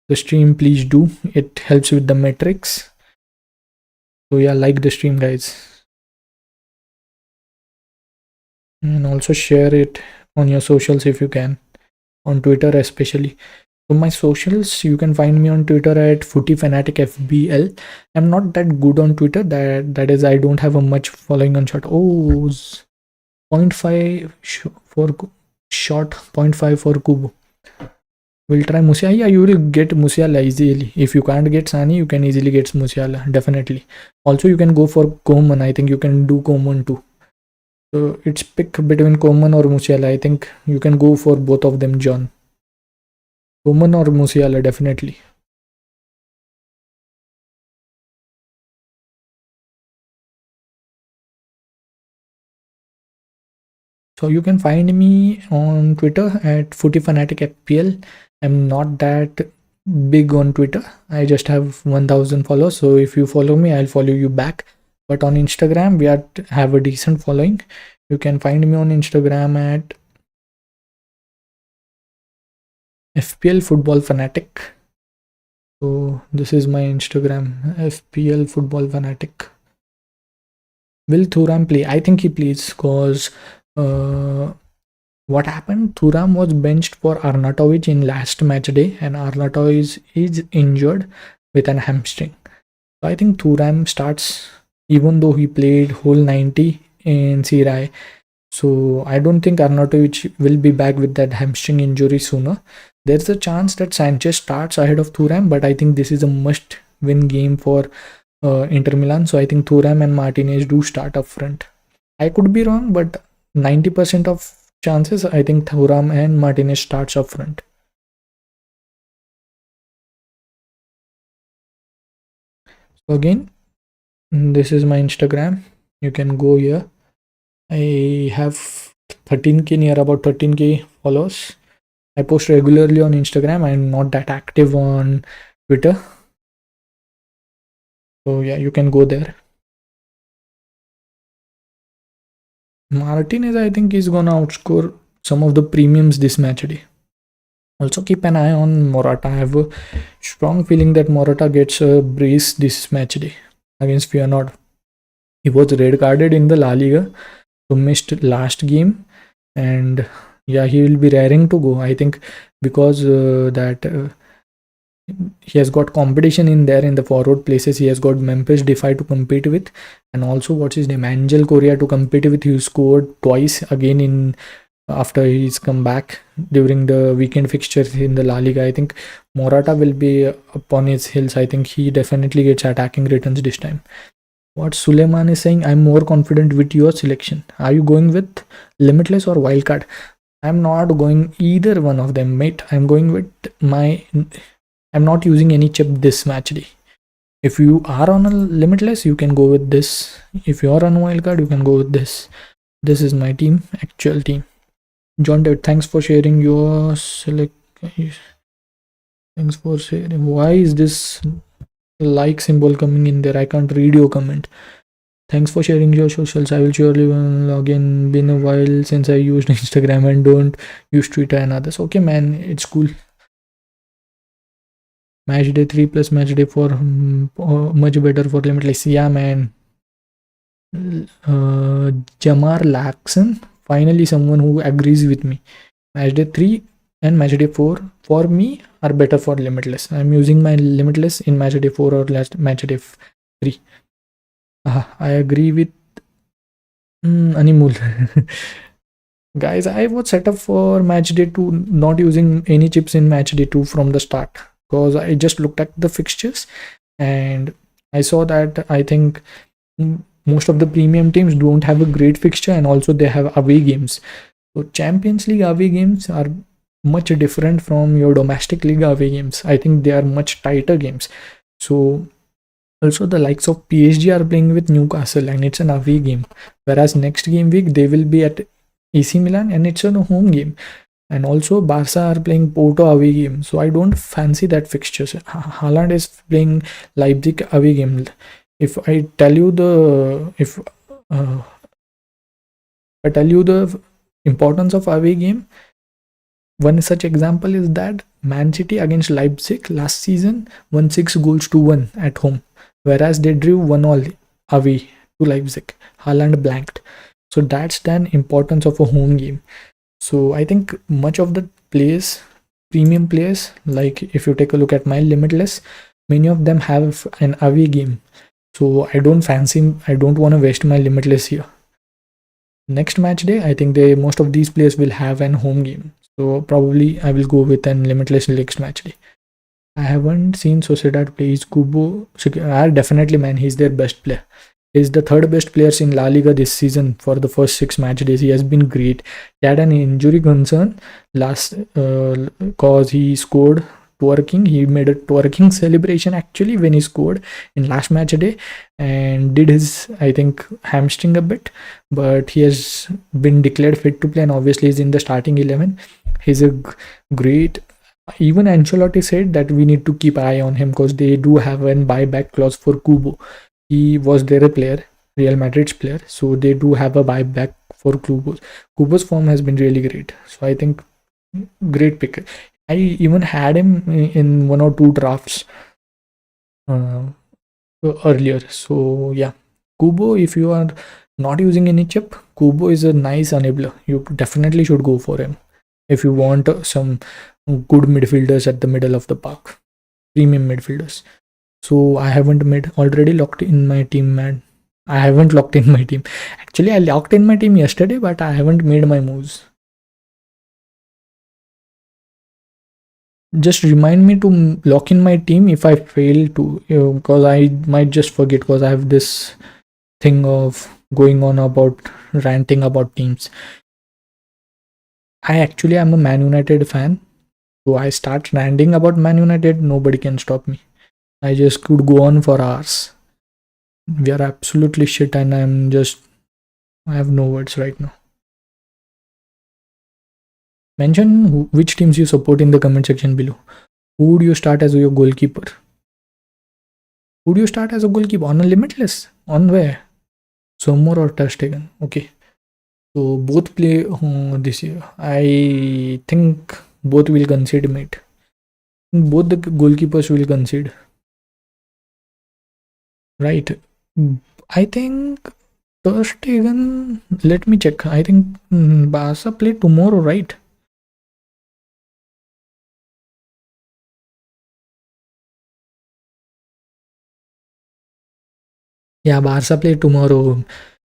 the stream, please do. It helps with the metrics. So yeah, like the stream guys, and also share it on your socials if you can, on Twitter especially. So my socials, you can find me on Twitter at FootyFanaticFBL. I'm not that good on Twitter. That is, I don't have a much following on shot. Oh, 0.5 for shot, 0.5 for Kubo. We'll try Musiala. Yeah, you will get Musiala easily. If you can't get Sani, you can easily get Musiala, definitely. Also, you can go for Coman. I think you can do Coman too. So it's pick between Coman or Musiala. I think you can go for both of them, John. Coman or Musiala, definitely. So you can find me on Twitter at FootyFanaticFPL. I'm not that big on Twitter. I just have 1000 followers. So if you follow me, I'll follow you back. But on Instagram, we have a decent following. You can find me on Instagram at FPL Football Fanatic. So this is my Instagram, FPL Football Fanatic. Will Thuram play? I think he plays because what happened? Thuram was benched for Arnautovic in last match day, and Arnautovic is injured with an hamstring. So I think Thuram starts, even though he played whole 90 in Serie. So I don't think Arnautovic will be back with that hamstring injury sooner. There's a chance that Sanchez starts ahead of Thuram, but I think this is a must-win game for Inter Milan. So I think Thuram and Martinez do start up front. I could be wrong, but 90% of chances I think Thuram and Martinez starts up front. So again, this is my Instagram. You can go here. I have 13k, near about 13k followers. I post regularly on Instagram. I'm not that active on Twitter. So yeah, you can go there. Martinez, I think, is gonna outscore some of the premiums this match day. Also keep an eye on Morata. I have a strong feeling that Morata gets a brace this match day against Feyenoord. He was red carded in the La Liga, so missed last game, and yeah, he will be raring to go. I think because he has got competition in there in the forward places. He has got Memphis Depay to compete with, and also what's his name, Angel Correa to compete with. He scored twice again in after he's come back during the weekend fixtures in the La Liga. I think Morata will be upon his heels. I think he definitely gets attacking returns this time. What Suleiman is saying, I'm more confident with your selection. Are you going with limitless or wildcard? I'm not going either one of them, mate. I'm going with I'm not using any chip this match day. If you are on a limitless, you can go with this. If you are on a wildcard, you can go with this. This is my team, actual team. John David, thanks for sharing your select. Thanks for sharing. Why is this like symbol coming in there? I can't read your comment. Thanks for sharing your socials. I will surely log in. Been a while since I used Instagram and don't use Twitter and others. Okay, man, it's cool. Match day 3 plus match day 4, much better for limitless. Yeah, man. Jamar Laxon, finally someone who agrees with me. Match day 3 and match day 4 for me are better for limitless. I'm using my limitless in match day 4 or match day 3. I agree with Animul. Guys, I was set up for match day 2, not using any chips in match day 2 from the start, because I just looked at the fixtures and I saw that I think most of the premium teams don't have a great fixture, and also they have away games. So Champions League away games are much different from your domestic league away games. I think they are much tighter games. So also the likes of PSG are playing with Newcastle and it's an away game, whereas next game week they will be at AC Milan and it's a home game. And also Barca are playing Porto away game, so I don't fancy that fixtures. Haaland is playing Leipzig away game. If I tell you the importance of away game, one such example is that Man City against Leipzig last season won 6 goals to 1 at home, whereas they drew 1-1 away to Leipzig. Haaland blanked. So that's the importance of a home game. So I think much of the players, premium players, like if you take a look at my limitless, many of them have an away game. So I don't want to waste my limitless here. Next match day, I think most of these players will have an home game. So probably I will go with an limitless next match day. I haven't seen Sociedad play. Is Kubo? Definitely, man. He's their best player. He's the third best player in La Liga this season for the first 6 match days. He has been great. He had an injury concern last cause he scored twerking. He made a twerking celebration actually when he scored in last match day and did his, I think, hamstring a bit. But he has been declared fit to play and obviously he's in the starting 11. He's a great. Even Ancelotti said that we need to keep an eye on him because they do have a buyback clause for Kubo. He was their player, Real Madrid's player, so they do have a buyback for Kubo. Kubo's form has been really great, so I think great pick. I even had him in 1 or 2 drafts, uh, earlier. So yeah, Kubo, if you are not using any chip, Kubo is a nice enabler. You definitely should go for him if you want some good midfielders at the middle of the park, premium midfielders. So I haven't made already locked in my team, man. I haven't locked in my team. Actually, I locked in my team yesterday, but I haven't made my moves. Just remind me to lock in my team if I fail to, because I might just forget, because I have this thing of going on about ranting about teams. I actually am a Man United fan, so I start ranting about Man United, nobody can stop me. I just could go on for hours. We are absolutely shit, and I have no words right now. Mention which teams you support in the comment section below. Who would you start as your goalkeeper? Who do you start as a goalkeeper? On a limitless? On where? Sommer or Ter Stegen? Okay. So both play this year. I think both will concede, mate. Both the goalkeepers will concede. Right. I think Ter Stegen. Let me check. I think Barca play tomorrow, right? Yeah, Barca play tomorrow.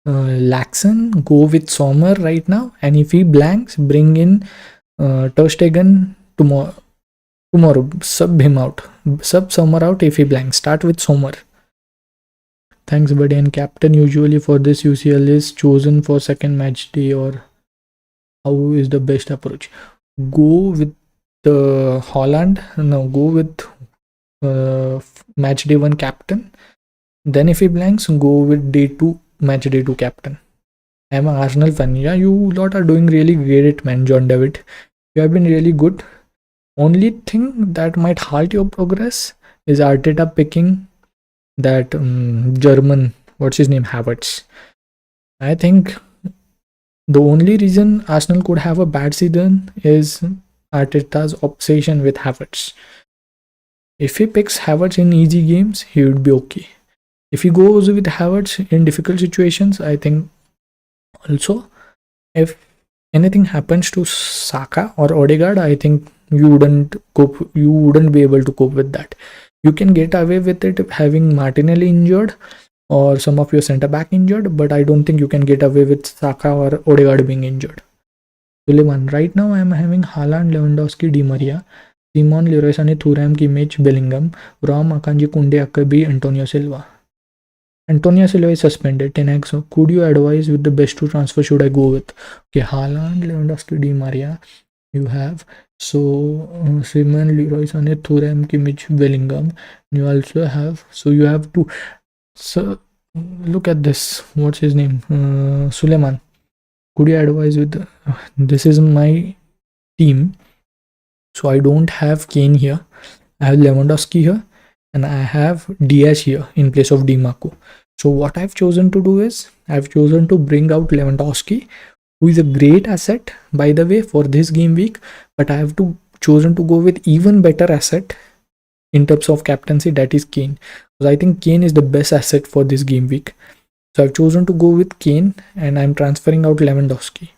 Laxon, go with Sommer right now, and if he blanks, bring in Ter Stegen tomorrow. Tomorrow, sub him out. Sub Sommer out if he blanks. Start with Sommer. Thanks, buddy. And captain usually for this UCL is chosen for second match day, or how is the best approach? Go with the Holland. No, go with match day one captain. Then if he blanks, go with day two match day two captain. I'm an Arsenal fan. Yeah, you lot are doing really great, man, John David. You have been really good. Only thing that might halt your progress is Arteta picking that German, what's his name, Havertz. I think the only reason Arsenal could have a bad season is Arteta's obsession with Havertz. If he picks Havertz in easy games, he would be okay. If he goes with Havertz in difficult situations, I think also if anything happens to Saka or Odegaard, I think you wouldn't cope. You wouldn't be able to cope with that. You can get away with it having Martinelli injured or some of your centre back injured, but I don't think you can get away with Saka or Odegaard being injured. Suleiman, right now I am having Haaland, Lewandowski, Di Maria, Simon, Leroy Sané, Thuram, Kimmich, Bellingham, Rom, Akanji, Kunde, Akabi, Antonio Silva. Antonio Silva is suspended. 10x. So could you advise with the best two transfer should I go with? Okay, Haaland, Lewandowski, Di Maria. You have Simon, Leroy Sané, Thuram, Kimmich, Bellingham. You also have you have two. So look at this. What's his name? Suleiman. Could you advise with? This is my team. So I don't have Kane here. I have Lewandowski here, and I have Diaz here in place of Di Marco. So what I've chosen to do is I've chosen to bring out Lewandowski, who is a great asset, by the way, for this game week. But I have chosen to go with even better asset in terms of captaincy, that is Kane. Because I think Kane is the best asset for this game week. So I've chosen to go with Kane, and I'm transferring out Lewandowski.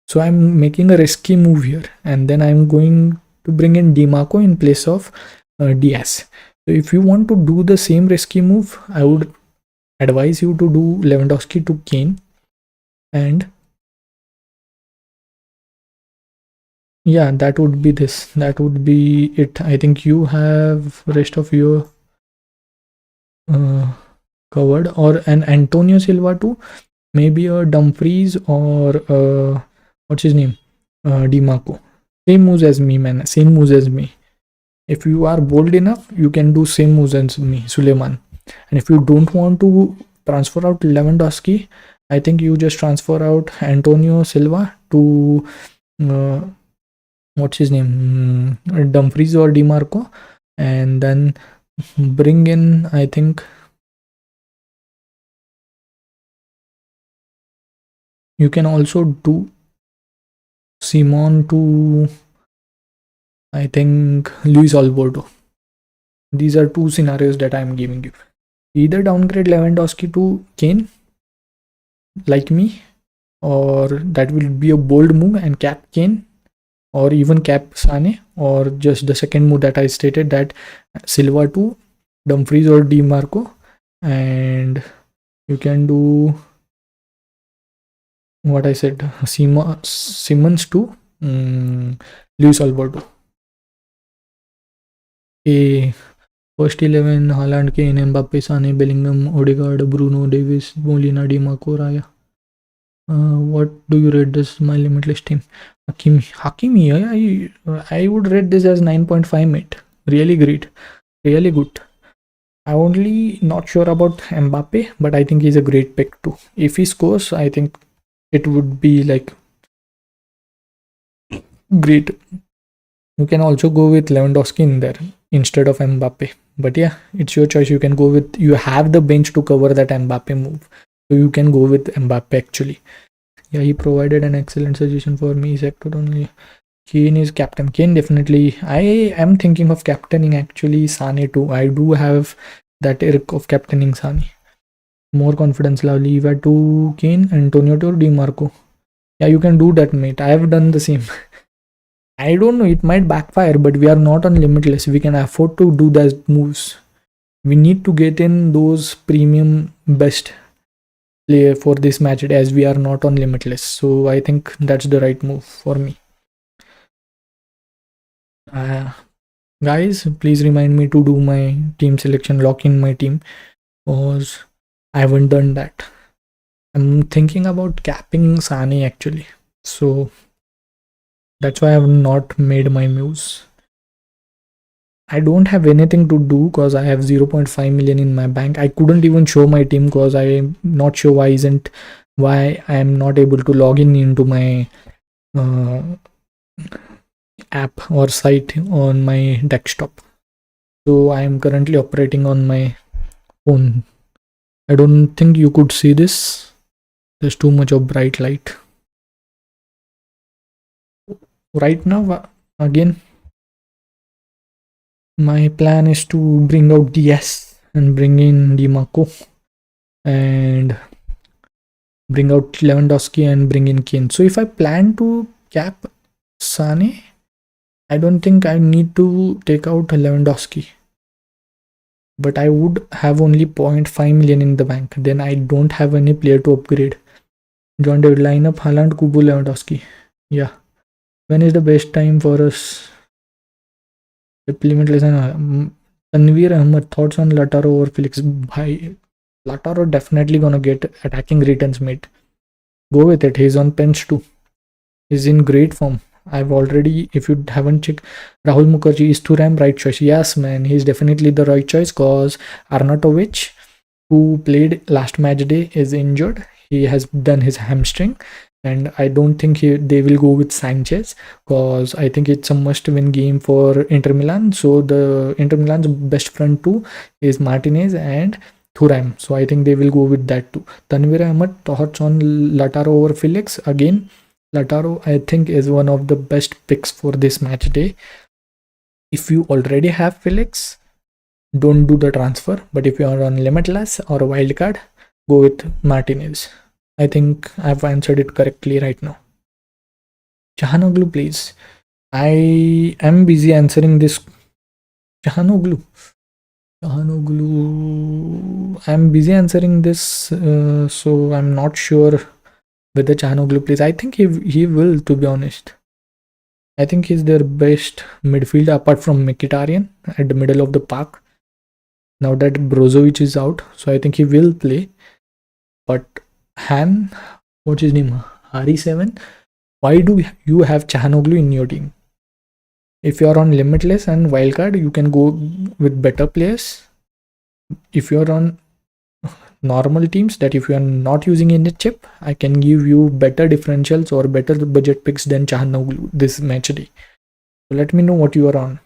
So I'm making a risky move here, and then I'm going to bring in Di Marco in place of Diaz. So if you want to do the same risky move, I would advise you to do Lewandowski to Kane, and yeah, that would be this. That would be it. I think you have rest of your covered, or an Antonio Silva too, maybe a Dumfries or what's his name, Di Marco. Same moves as me, man. Same moves as me. If you are bold enough, you can do same moves as me, Suleiman. And if you don't want to transfer out Lewandowski, I think you just transfer out Antonio Silva to what's his name, Dumfries or Di Marco, and then bring in, I think you can also do Simon to, I think, Luis Alberto. These are two scenarios that I am giving you. Either downgrade Lewandowski to Kane, like me, or that will be a bold move and cap Kane, or even cap Sane, or just the second move that I stated, that Silva to Dumfries or Di Marco, and you can do what I said, Simmons to Luis Alberto. A first 11: Haaland, Kane, Mbappe, Sane, Bellingham, Odegaard, Bruno, Davis, Molina, Di Marco, Raya. What do you rate this? My limitless team. Hakimi, I would rate this as 9.5 mate. Really great, really good. I'm only not sure about Mbappe, but I think he's a great pick too. If he scores, I think it would be like great. You can also go with Lewandowski in there instead of Mbappe. But yeah, it's your choice. You can go with, you have the bench to cover that Mbappe move. So you can go with Mbappe actually. Yeah, he provided an excellent suggestion for me. Sector only. Kane is captain. Kane definitely. I am thinking of captaining actually Sane too. I do have that irk of captaining Sane. More confidence, lovely. Eva to Kane, Antonio to Di Marco. Yeah, you can do that, mate. I have done the same. I don't know, it might backfire, but we are not on limitless. We can afford to do those moves. We need to get in those premium best player for this match as we are not on limitless. So I think that's the right move for me. Guys, please remind me to do my team selection, lock in my team, because I haven't done that. I'm thinking about capping Sane actually. So that's why I have not made my moves. I don't have anything to do because I have 0.5 million in my bank. I couldn't even show my team because I'm not sure why I am not able to log in into my app or site on my desktop. So I am currently operating on my phone. I don't think you could see this. There's too much of bright light. Right now, again, my plan is to bring out DS and bring in Di Marco and bring out Lewandowski and bring in Kane. So if I plan to cap Sane, I don't think I need to take out Lewandowski. But I would have only 0.5 million in the bank. Then I don't have any player to upgrade. John David, line up Haaland, Kubo, Lewandowski. Yeah. When is the best time for us? Limitless. Tanveer Ahmed, thoughts on Lautaro or Felix? Bhai, Lautaro definitely gonna get attacking returns, mate. Go with it. He's on bench too. He's in great form. I've already, if you haven't checked, Rahul Mukherjee is Thuram right choice. Yes, man, he's definitely the right choice because Arnautovic, who played last match day, is injured. He has done his hamstring, and I don't think they will go with Sanchez because I think it's a must-win game for Inter Milan. So the Inter Milan's best front two is Martinez and Thuram. So I think they will go with that too. Tanveer Ahmed, thoughts on Lautaro over Felix? Again, Lautaro, I think, is one of the best picks for this match day. If you already have Felix, don't do the transfer. But if you are on limitless or a wildcard, go with Martinez. I think I've answered it correctly right now. Chahanoglu, please. I am busy answering this. Chahanoglu. I'm busy answering this, so I'm not sure whether Chahanoglu plays. I think he will, to be honest. I think he's their best midfielder apart from Mkhitaryan at the middle of the park. Now that Brozovic is out, so I think he will play. But Han, what's his name? Hari7. Why do you have Chahanoglu in your team? If you are on limitless and wildcard, you can go with better players. If you are on normal teams, that if you are not using any chip, I can give you better differentials or better budget picks than Chahanoglu this match day. So let me know what you are on.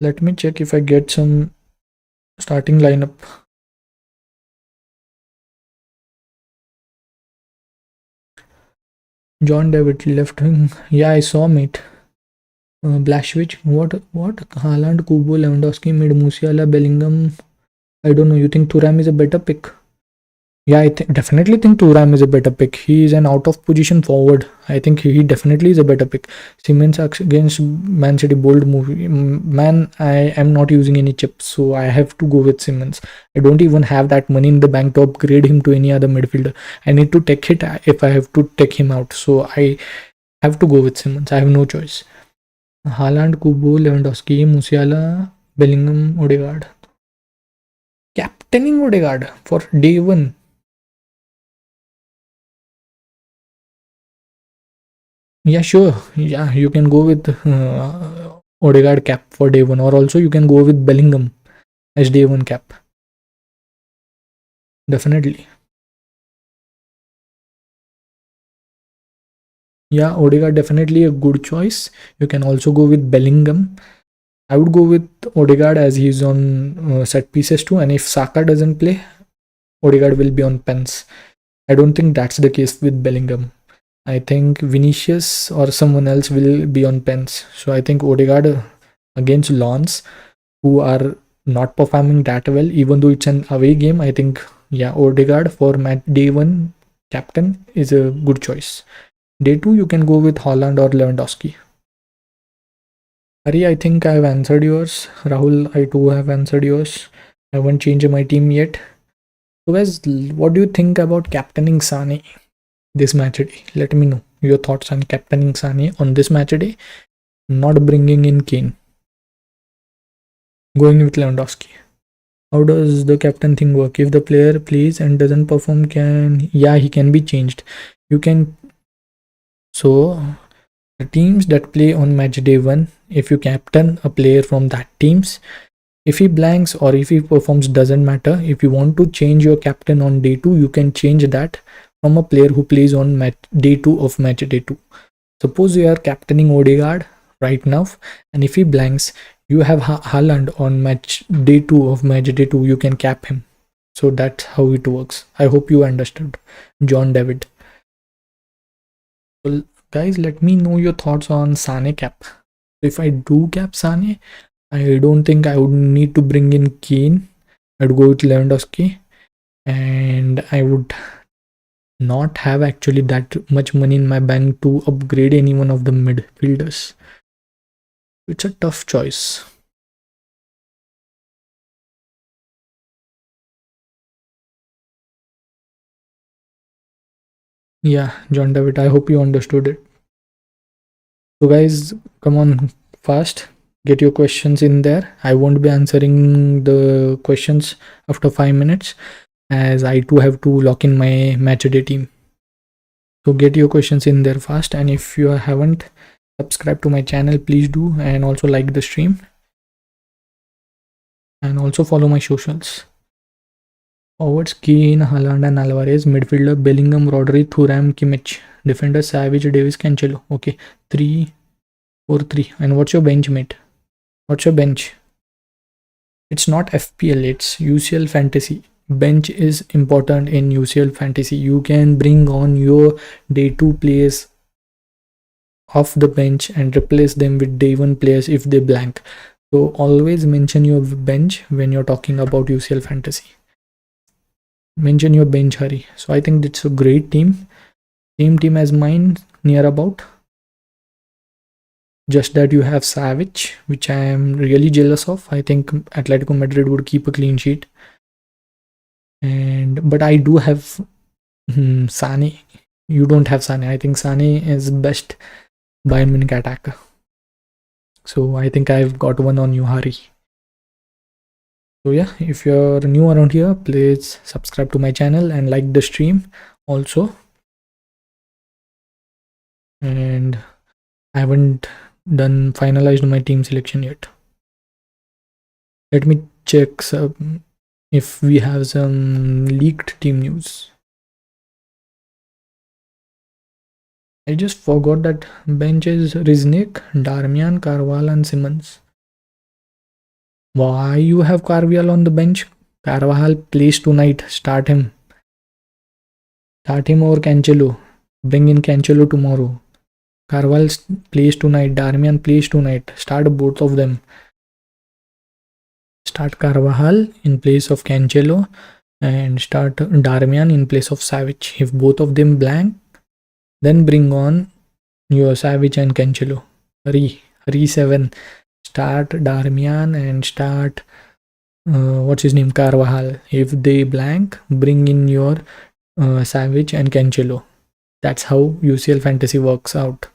Let me check if I get some starting lineup. John David left wing. Yeah, I saw, mate. Blashwich, what? Haaland, Kubo, Lewandowski, mid Musiala, Bellingham. I don't know. You think Thuram is a better pick? Yeah, I definitely think Thuram is a better pick. He is an out of position forward. I think he definitely is a better pick. Siemens against Man City, bold movie. Man, I am not using any chips, so I have to go with Siemens. I don't even have that money in the bank to upgrade him to any other midfielder. I need to take it if I have to take him out. So I have to go with Siemens. I have no choice. Haaland, Kubo, Lewandowski, Musiala, Bellingham, Odegaard. Captaining Odegaard for day one. Yeah, sure. Yeah, you can go with Odegaard cap for day one, or also you can go with Bellingham as day one cap. Definitely. Yeah, Odegaard definitely a good choice. You can also go with Bellingham. I would go with Odegaard as he's on set pieces too, and if Saka doesn't play, Odegaard will be on pens. I don't think that's the case with Bellingham. I think Vinicius or someone else will be on pens. So I think Odegaard against Lons, who are not performing that well, even though it's an away game. I think, yeah, Odegaard for day one captain is a good choice. Day two, you can go with Holland or Lewandowski. Hari, I think I've answered yours. Rahul, I too have answered yours. I haven't changed my team yet. So guys, what do you think about captaining Sane this match day? Let me know your thoughts on captaining Sane on this match day. Not bringing in Kane. Going with Lewandowski. How does the captain thing work? If the player plays and doesn't perform, he can be changed. You can. So the teams that play on match day one, if you captain a player from that teams, if he blanks or if he performs, doesn't matter. If you want to change your captain on day two, you can change that from a player who plays on day two of match day two. Suppose you are captaining Odegaard right now, and if he blanks, you have Haaland on match day two of match day two, you can cap him. So that's how it works. I hope you understood, John David. Well, guys, let me know your thoughts on Sane cap. If I do cap Sane, I don't think I would need to bring in Kane. I'd go with Lewandowski, and I would not have actually that much money in my bank to upgrade any one of the midfielders. It's a tough choice. Yeah, John David, I hope you understood it. So guys, come on fast. Get your questions in there. I won't be answering the questions after 5 minutes, as I too have to lock in my matchday team. So get your questions in there fast, and if you haven't subscribed to my channel, please do, and also like the stream, and also follow my socials. Forwards Kane, Haaland and Alvarez. Midfielder Bellingham, Rodri, Thuram, Kimmich. Defender Savage, Davis, Cancelo. Okay, 3-4-3. And what's your bench, mate? What's your bench? It's not FPL, it's UCL Fantasy. Bench is important in UCL Fantasy. You can bring on your day 2 players off the bench and replace them with day 1 players if they blank. So always mention your bench when you're talking about UCL Fantasy. Mention your bench, Hari. So I think it's a great team. Same team as mine, near about. Just that you have Savage, which I am really jealous of. I think Atletico Madrid would keep a clean sheet. But I do have Sane. You don't have Sane. I think Sane is best Bayern Munich attacker. So I think I've got one on you, Hari. So yeah, if you're new around here, please subscribe to my channel and like the stream also. And I haven't finalized my team selection yet. Let me check if we have some leaked team news. I just forgot that bench is Riznik, Darmian, Carval and Simmons. Why you have Carval on the bench? Carvajal plays tonight. Start him. Start him over Cancelo. Bring in Cancelo tomorrow. Carvalho plays tonight. Darmian plays tonight. Start both of them. Start Carvajal in place of Cancelo and start Darmian in place of Savage. If both of them blank, then bring on your Savage and Cancelo. Hurry 7. Start Darmian and start what's his name, Carvajal. If they blank, bring in your Savage and Cancelo. That's how UCL Fantasy works out.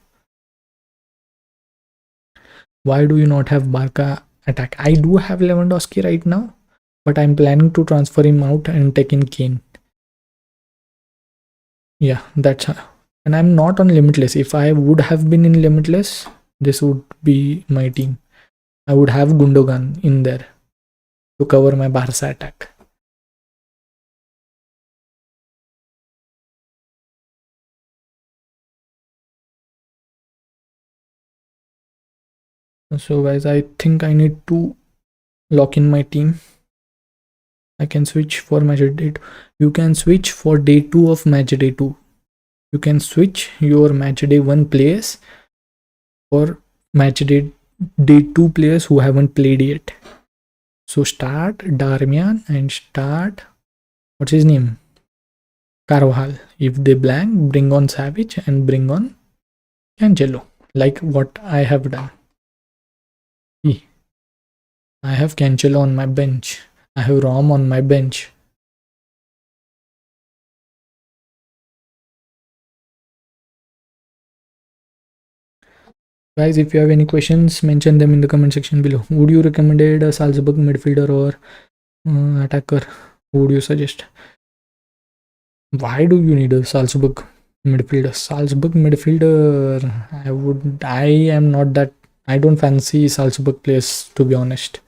Why do you not have Barca attack? I do have Lewandowski right now, but I'm planning to transfer him out and take in Kane. Yeah, that's how. And I'm not on limitless. If I would have been in limitless, this would be my team. I would have Gundogan in there to cover my Barca attack. So guys, I think I need to lock in my team. I can switch for match day 2. You can switch for day 2 of match day 2. You can switch your match day 1 players for match day 2 players who haven't played yet. So start Darmian and start, what's his name, Carvajal. If they blank, bring on Savage and bring on Cancelo, like what I have done. I have Cancelo on my bench. I have Rom on my bench. Guys, if you have any questions, mention them in the comment section below. Would you recommend a Salzburg midfielder or attacker? Who would you suggest? Why do you need a Salzburg midfielder? Salzburg midfielder, I am not that, I don't fancy Salzburg players, to be honest.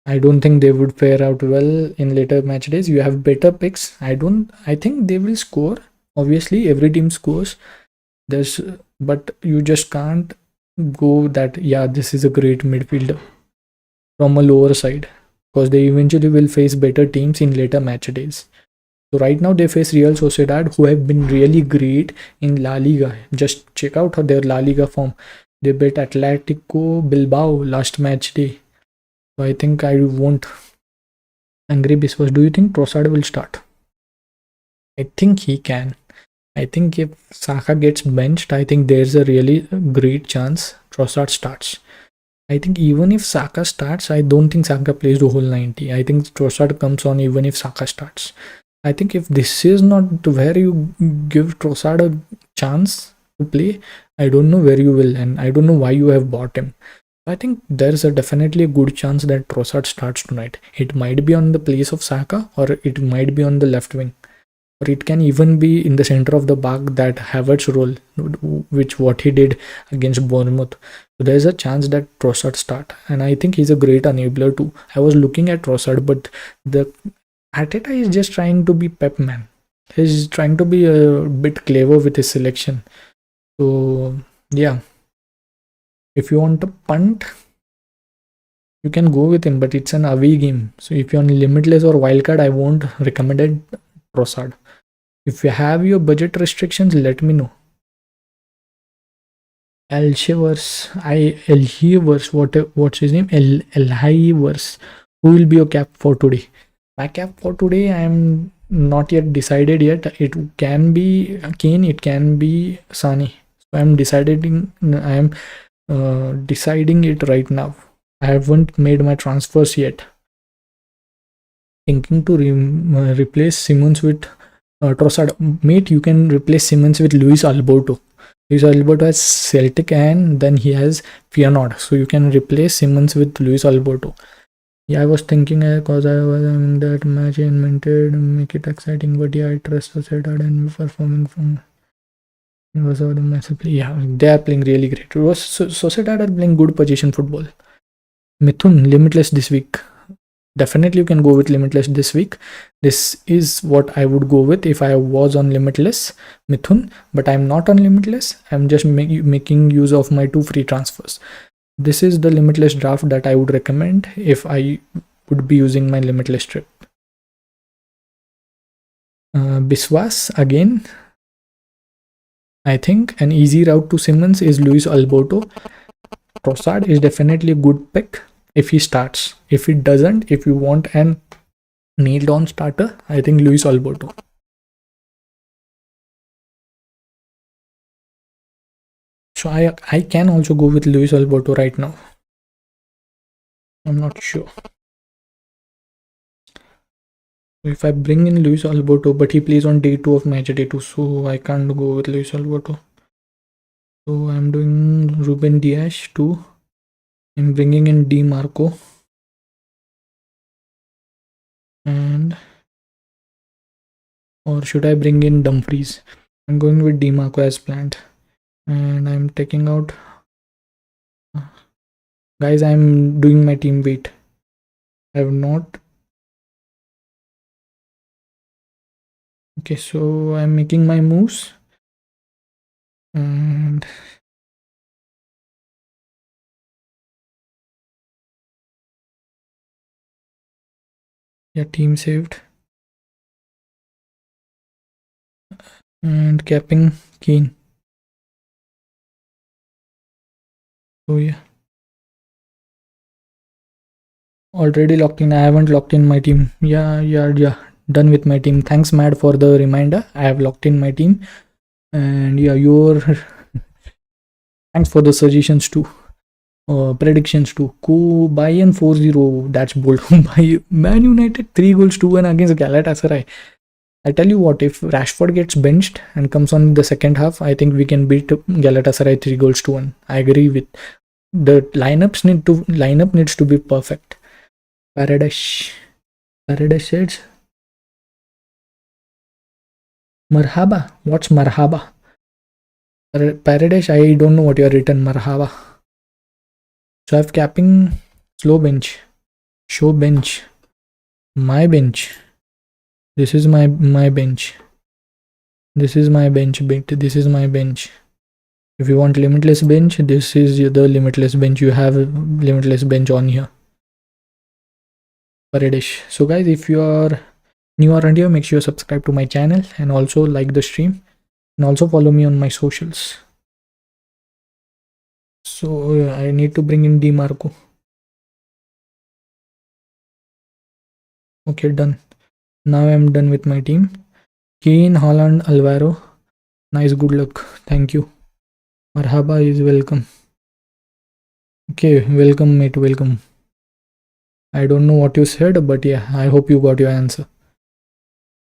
I don't think they would fare out well in later match days. You have better picks. I think they will score. Obviously, every team scores. But you just can't go that, yeah, this is a great midfielder from a lower side, because they eventually will face better teams in later match days. So right now they face Real Sociedad, who have been really great in La Liga. Just check out their La Liga form. They beat Atletico Bilbao last match day. So I think I won't. Angry Biswas, do you think Trossard will start? I think he can. I think if Saka gets benched, I think there's a really great chance Trossard starts. I think even if Saka starts, I don't think Saka plays the whole 90. I think Trossard comes on even if Saka starts. I think if this is not where you give Trossard a chance to play, I don't know where you will, and I don't know why you have bought him. I think there's definitely a good chance that Trossard starts tonight. It might be on the place of Saka, or it might be on the left wing, or it can even be in the center of the park, that Havertz role, which what he did against Bournemouth. So there's a chance that Trossard start, and I think he's a great enabler too. I was looking at Trossard, but the Arteta is just trying to be Pep, man. He's trying to be a bit clever with his selection. So yeah, if you want to punt, you can go with him, but it's an away game. So if you're on limitless or wildcard, I won't recommend it, Trossard. If you have your budget restrictions, let me know. Elchevers, what's his name? Elchevers. Who will be your cap for today? My cap for today, I am not yet decided yet. It can be Kane, it can be Sani. So I am deciding it right now. I haven't made my transfers yet. Thinking to replace Simmons with Trossard. Mate, you can replace Simmons with Luis Alberto. Luis Alberto has Celtic and then he has Feyenoord. So you can replace Simmons with Luis Alberto. Yeah, I was thinking because I was in that match invented, make it exciting. But yeah, I trust Sociedad and performing from. It was all massively. Yeah, they are playing really great. Sociedad are playing good position football. Mithun, limitless this week. Definitely you can go with limitless this week. This is what I would go with if I was on limitless, Mithun, but I'm not on limitless. I'm just making use of my 2 free transfers. This is the limitless draft that I would recommend if I would be using my limitless trip. Biswas again. I think an easy route to Simmons is Luis Alberto. Trossard is definitely a good pick if he starts. If it doesn't, if you want an nailed on starter, I think Luis Alberto. So I can also go with Luis Alberto right now. I'm not sure. If I bring in Luis Alberto, but he plays on day 2 of match day 2, so I can't go with Luis Alberto. So I'm doing Ruben Dias too. I'm bringing in Di Marco. And or should I bring in Dumfries? I'm going with Di Marco as planned. And I'm taking out. Guys, I'm doing my team wait. I have not. Okay, so I'm making my moves. And yeah, team saved. And capping Keane. So yeah. Already locked in. I haven't locked in my team. Yeah. Done with my team. Thanks, Mad, for the reminder. I have locked in my team. And yeah, your thanks for the suggestions too. Predictions too. Bayern 4-0. That's bold. By Man United 3 goals to 1 against Galatasaray. I tell you what, if Rashford gets benched and comes on in the second half, I think we can beat Galatasaray 3 goals to 1. I agree with the lineup needs to be perfect. Paradise says Marhaba. What's Marhaba? Paradise, I don't know what you are written. Marhaba. So I have capping slow bench. Show bench. My bench. This is my bench. This is my bench. This is my bench. If you want limitless bench, this is the limitless bench. You have limitless bench on here. Paradish. So guys, if you are new around here, make sure you subscribe to my channel and also like the stream and also follow me on my socials. So I need to bring in Di Marco. Okay, done. Now I'm done with my team. Keane, Haaland, Alvaro. Nice, good luck. Thank you. Marhaba is welcome. Okay, welcome mate, welcome. I don't know what you said, but yeah, I hope you got your answer.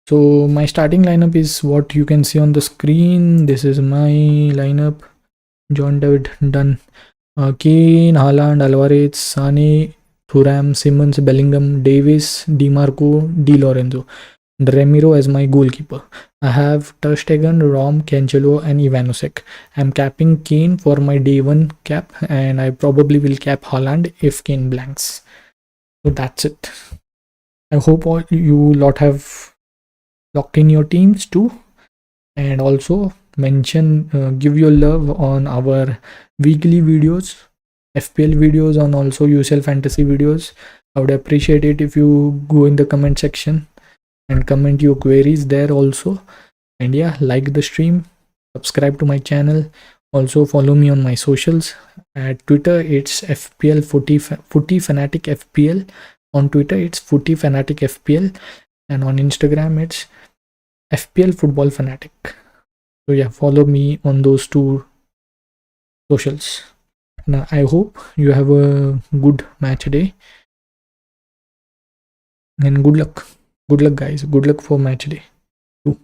So my starting lineup is what you can see on the screen. This is my lineup. John David, done. Keane, Haaland, Alvarez, Sane, Thuram, Simmons, Bellingham, Davis, Di Marco, Di Lorenzo. Ramiro as my goalkeeper. I have Ter Stegen, Rom, Cancelo and Ivanovic. I'm capping Kane for my day 1 cap and I probably will cap Haaland if Kane blanks. So that's it. I hope all you lot have locked in your teams too, and also mention give your love on our weekly videos, FPL videos, and also UCL fantasy videos. I would appreciate it if you go in the comment section and comment your queries there also. And yeah, like the stream, subscribe to my channel, also follow me on my socials. At Twitter it's FPL Footy Fanatic FPL. On Twitter it's Footy Fanatic FPL, and on Instagram it's FPL Football Fanatic. So yeah, follow me on those 2 socials. Now I hope you have a good match day and good luck. Good luck guys, good luck for match day 2.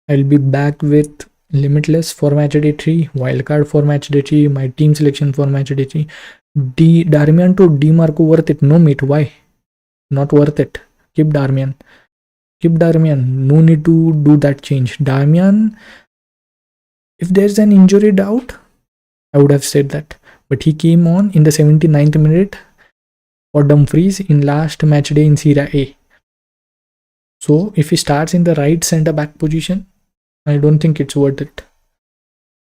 I'll be back with limitless for match day 3, wildcard for match day 3, my team selection for match day 3. Darmian to Di Marco worth it? No mate, why? Not worth it. Keep Darmian. No need to do that change. Darmian, if there's an injury doubt, I would have said that, but he came on in the 79th minute for Dumfries in last match day in Serie A. So if he starts in the right center back position, I don't think it's worth it.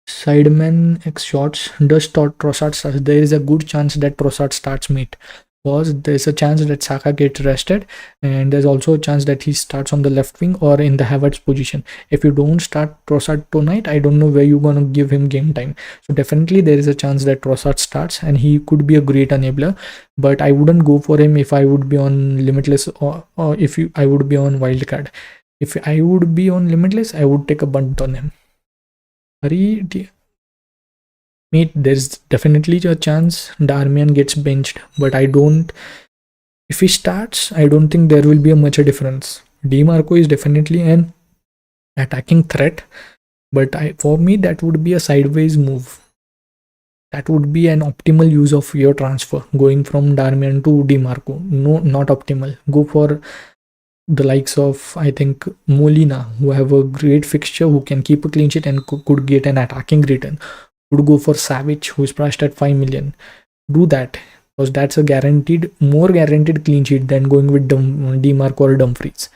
Sideman X shots. Does Trossard starts? There is a good chance that Trossard starts, mate. Because there's a chance that Saka gets rested, and there's also a chance that he starts on the left wing or in the Havertz position. If you don't start Trossard tonight, I don't know where you're gonna give him game time. So definitely there is a chance that Trossard starts, and he could be a great enabler. But I wouldn't go for him if I would be on limitless, or I would be on wildcard. If I would be on limitless, I would take a bunt on him. Mate, there's definitely a chance Darmian gets benched, but I don't. If he starts, I don't think there will be a much a difference. DiMarco is definitely an attacking threat, but for me that would be a sideways move. That would be an optimal use of your transfer, going from Darmian to DiMarco. No, not optimal. Go for the likes of, I think, Molina, who have a great fixture, who can keep a clean sheet and could get an attacking return. Would go for Savage, who is priced at 5 million. Do that, because that's a more guaranteed clean sheet than going with DiMarco or Dumfries,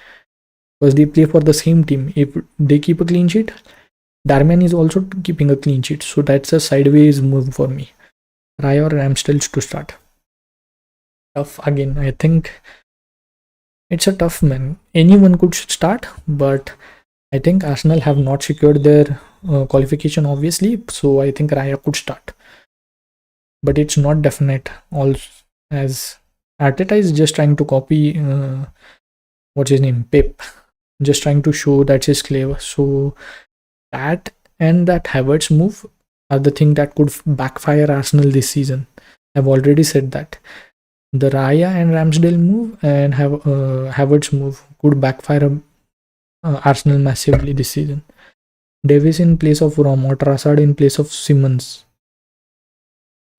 because they play for the same team. If they keep a clean sheet, Darmian is also keeping a clean sheet, so that's a sideways move for me. Raya or Ramsdale to start. Tough again. I think it's a tough man. Anyone could start, but I think Arsenal have not secured their qualification, obviously, so I think Raya could start, but it's not definite. Also, as Arteta is just trying to copy what's his name, Pep, just trying to show that's his clever. So that and that Havertz move are the thing that could backfire Arsenal this season. I've already said that the Raya and Ramsdale move and Havertz move could backfire Arsenal massively this season. Davis in place of Rom or Trossard in place of Simmons.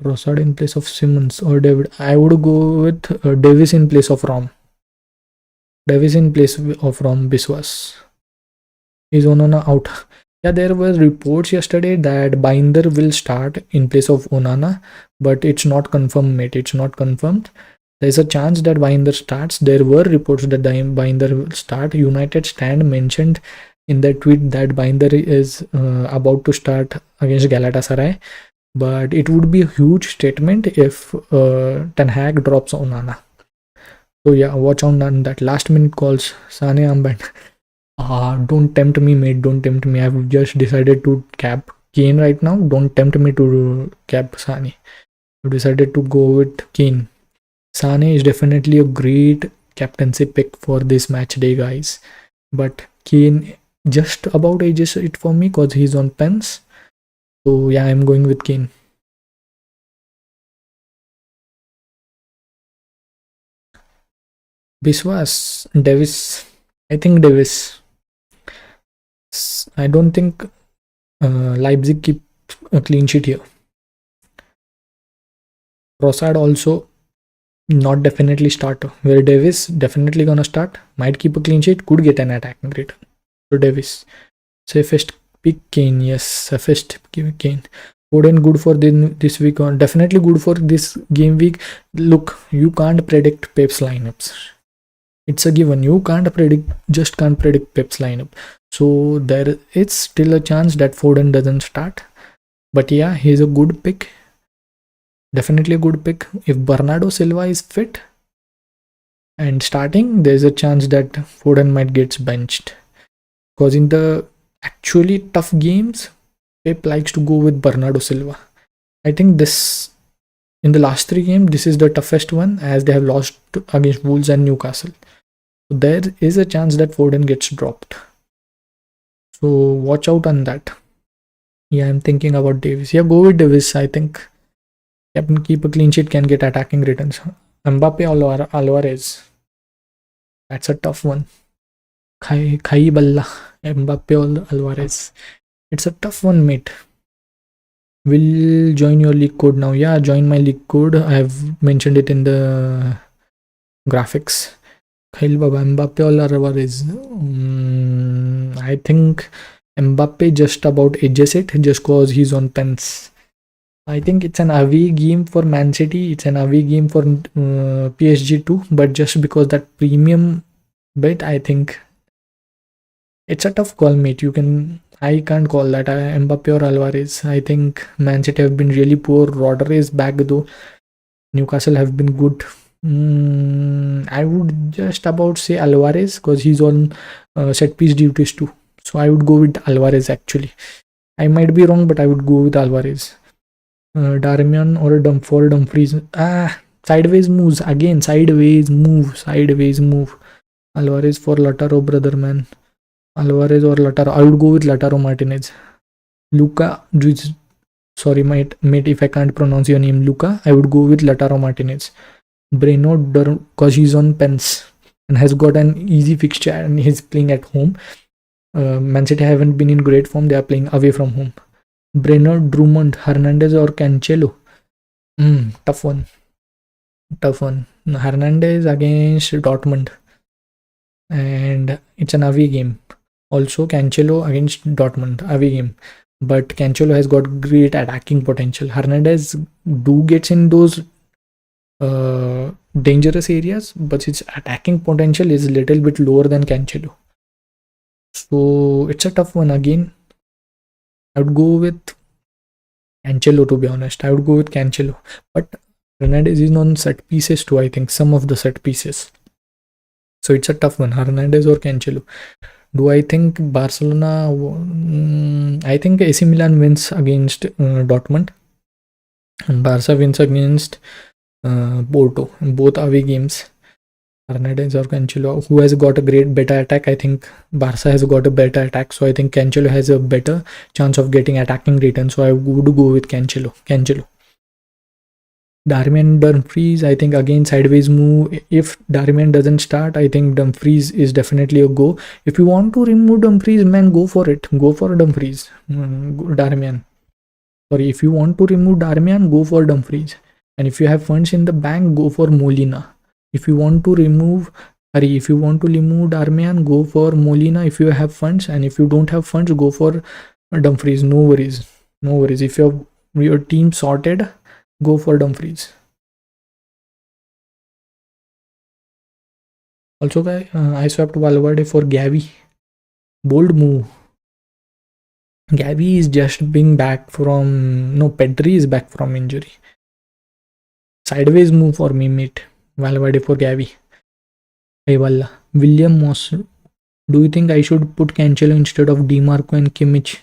Trossard in place of Simmons or David. I would go with Davis in place of Rom. Davis in place of Rom. Biswas. Is Onana out? Yeah, there were reports yesterday that Binder will start in place of Onana, but it's not confirmed, mate. It's not confirmed. There's a chance that Binder starts. There were reports that Binder will start. United Stand mentioned in their tweet that Binder is about to start against Galatasaray, but it would be a huge statement if Ten Hag drops Onana. So yeah, watch out on that. Last minute calls. Sane armband. Don't tempt me, mate. Don't tempt me. I've just decided to cap Kane right now. Don't tempt me to cap Sane. I've decided to go with Kane. Sane is definitely a great captaincy pick for this match day, guys. But Kane just about ages it for me because he's on pens. So yeah, I'm going with Kane. Biswas, Davis. I think Davis. I don't think Leipzig keep a clean sheet here. Trossard also not definitely starter. Where Davis definitely gonna start. Might keep a clean sheet. Could get an attacking return. So Davis. Safest pick Kane. Yes, safest pick Kane. Foden good for this week. On definitely good for this game week. Look, you can't predict Pep's lineups. It's a given. You can't predict Pep's lineup. So there is still a chance that Foden doesn't start. But yeah, he's a good pick. Definitely a good pick. If Bernardo Silva is fit and starting, there's a chance that Foden might get benched. Because in the actually tough games, Pep likes to go with Bernardo Silva. I think in the last 3 games, this is the toughest one as they have lost against Wolves and Newcastle. So there is a chance that Foden gets dropped. So watch out on that. Yeah, I'm thinking about Davis. Yeah, go with Davis. I think can keep a clean sheet, can get attacking returns. Mbappe or Alvarez. That's a tough one. Khai Balla. Mbappe or Alvarez. It's a tough one, mate. Will join your league code now. Yeah, join my league code. I have mentioned it in the graphics. Khail Baba, Mbappe or Alvarez. I think Mbappe just about edges it just cause he's on pens. I think it's an away game for Man City. It's an away game for PSG too. But just because that premium bet, I think it's a tough call, mate. I can't call that. Mbappe or Alvarez. I think Man City have been really poor. Rodri is back though. Newcastle have been good. I would just about say Alvarez because he's on set piece duties too. So I would go with Alvarez actually. I might be wrong, but I would go with Alvarez. Darmian or Dumfries. Sideways moves again. Sideways move. Alvarez for Lautaro, brother man. Alvarez or Lautaro. I would go with Lautaro Martinez. Luca. Sorry, mate, if I can't pronounce your name, Luca. I would go with Lautaro Martinez. Breno, because he's on pens and has got an easy fixture and he's playing at home. Man City haven't been in great form. They are playing away from home. Breno, Drummond, Hernandez or Cancelo. Tough one. Hernandez against Dortmund. And it's an away game. Also, Cancelo against Dortmund, away game. But Cancelo has got great attacking potential. Hernandez gets in those dangerous areas, but its attacking potential is a little bit lower than Cancelo. So it's a tough one again. I would go with Cancelo, to be honest. I would go with Cancelo. But Hernandez is on set pieces too, I think. Some of the set pieces. So it's a tough one. Hernandez or Cancelo. Do I think Barcelona... I think AC Milan wins against Dortmund. And Barca wins against Porto. Both away games. Hernandez or Cancelo. Who has got a better attack? I think Barca has got a better attack. So I think Cancelo has a better chance of getting attacking return. So I would go with Cancelo. Darmian Dumfries, I think again sideways move. If Darmian doesn't start, I think Dumfries is definitely a go. If you want to remove Dumfries, man, go for it. Go for Dumfries. Darmian. Sorry, if you want to remove Darmian, go for Dumfries. And if you have funds in the bank, go for Molina. If you want to remove Darmian, go for Molina if you have funds. And if you don't have funds, go for Dumfries. No worries. If you have your team sorted, go for Dumfries. Also, guys, I swapped Valverde for Gavi. Bold move. Gavi is just being back from... No, Pedri is back from injury. Sideways move for me, mate. Valverde for Gavi. Hey, Walla. William Moss. Do you think I should put Cancelo instead of DiMarco and Kimmich?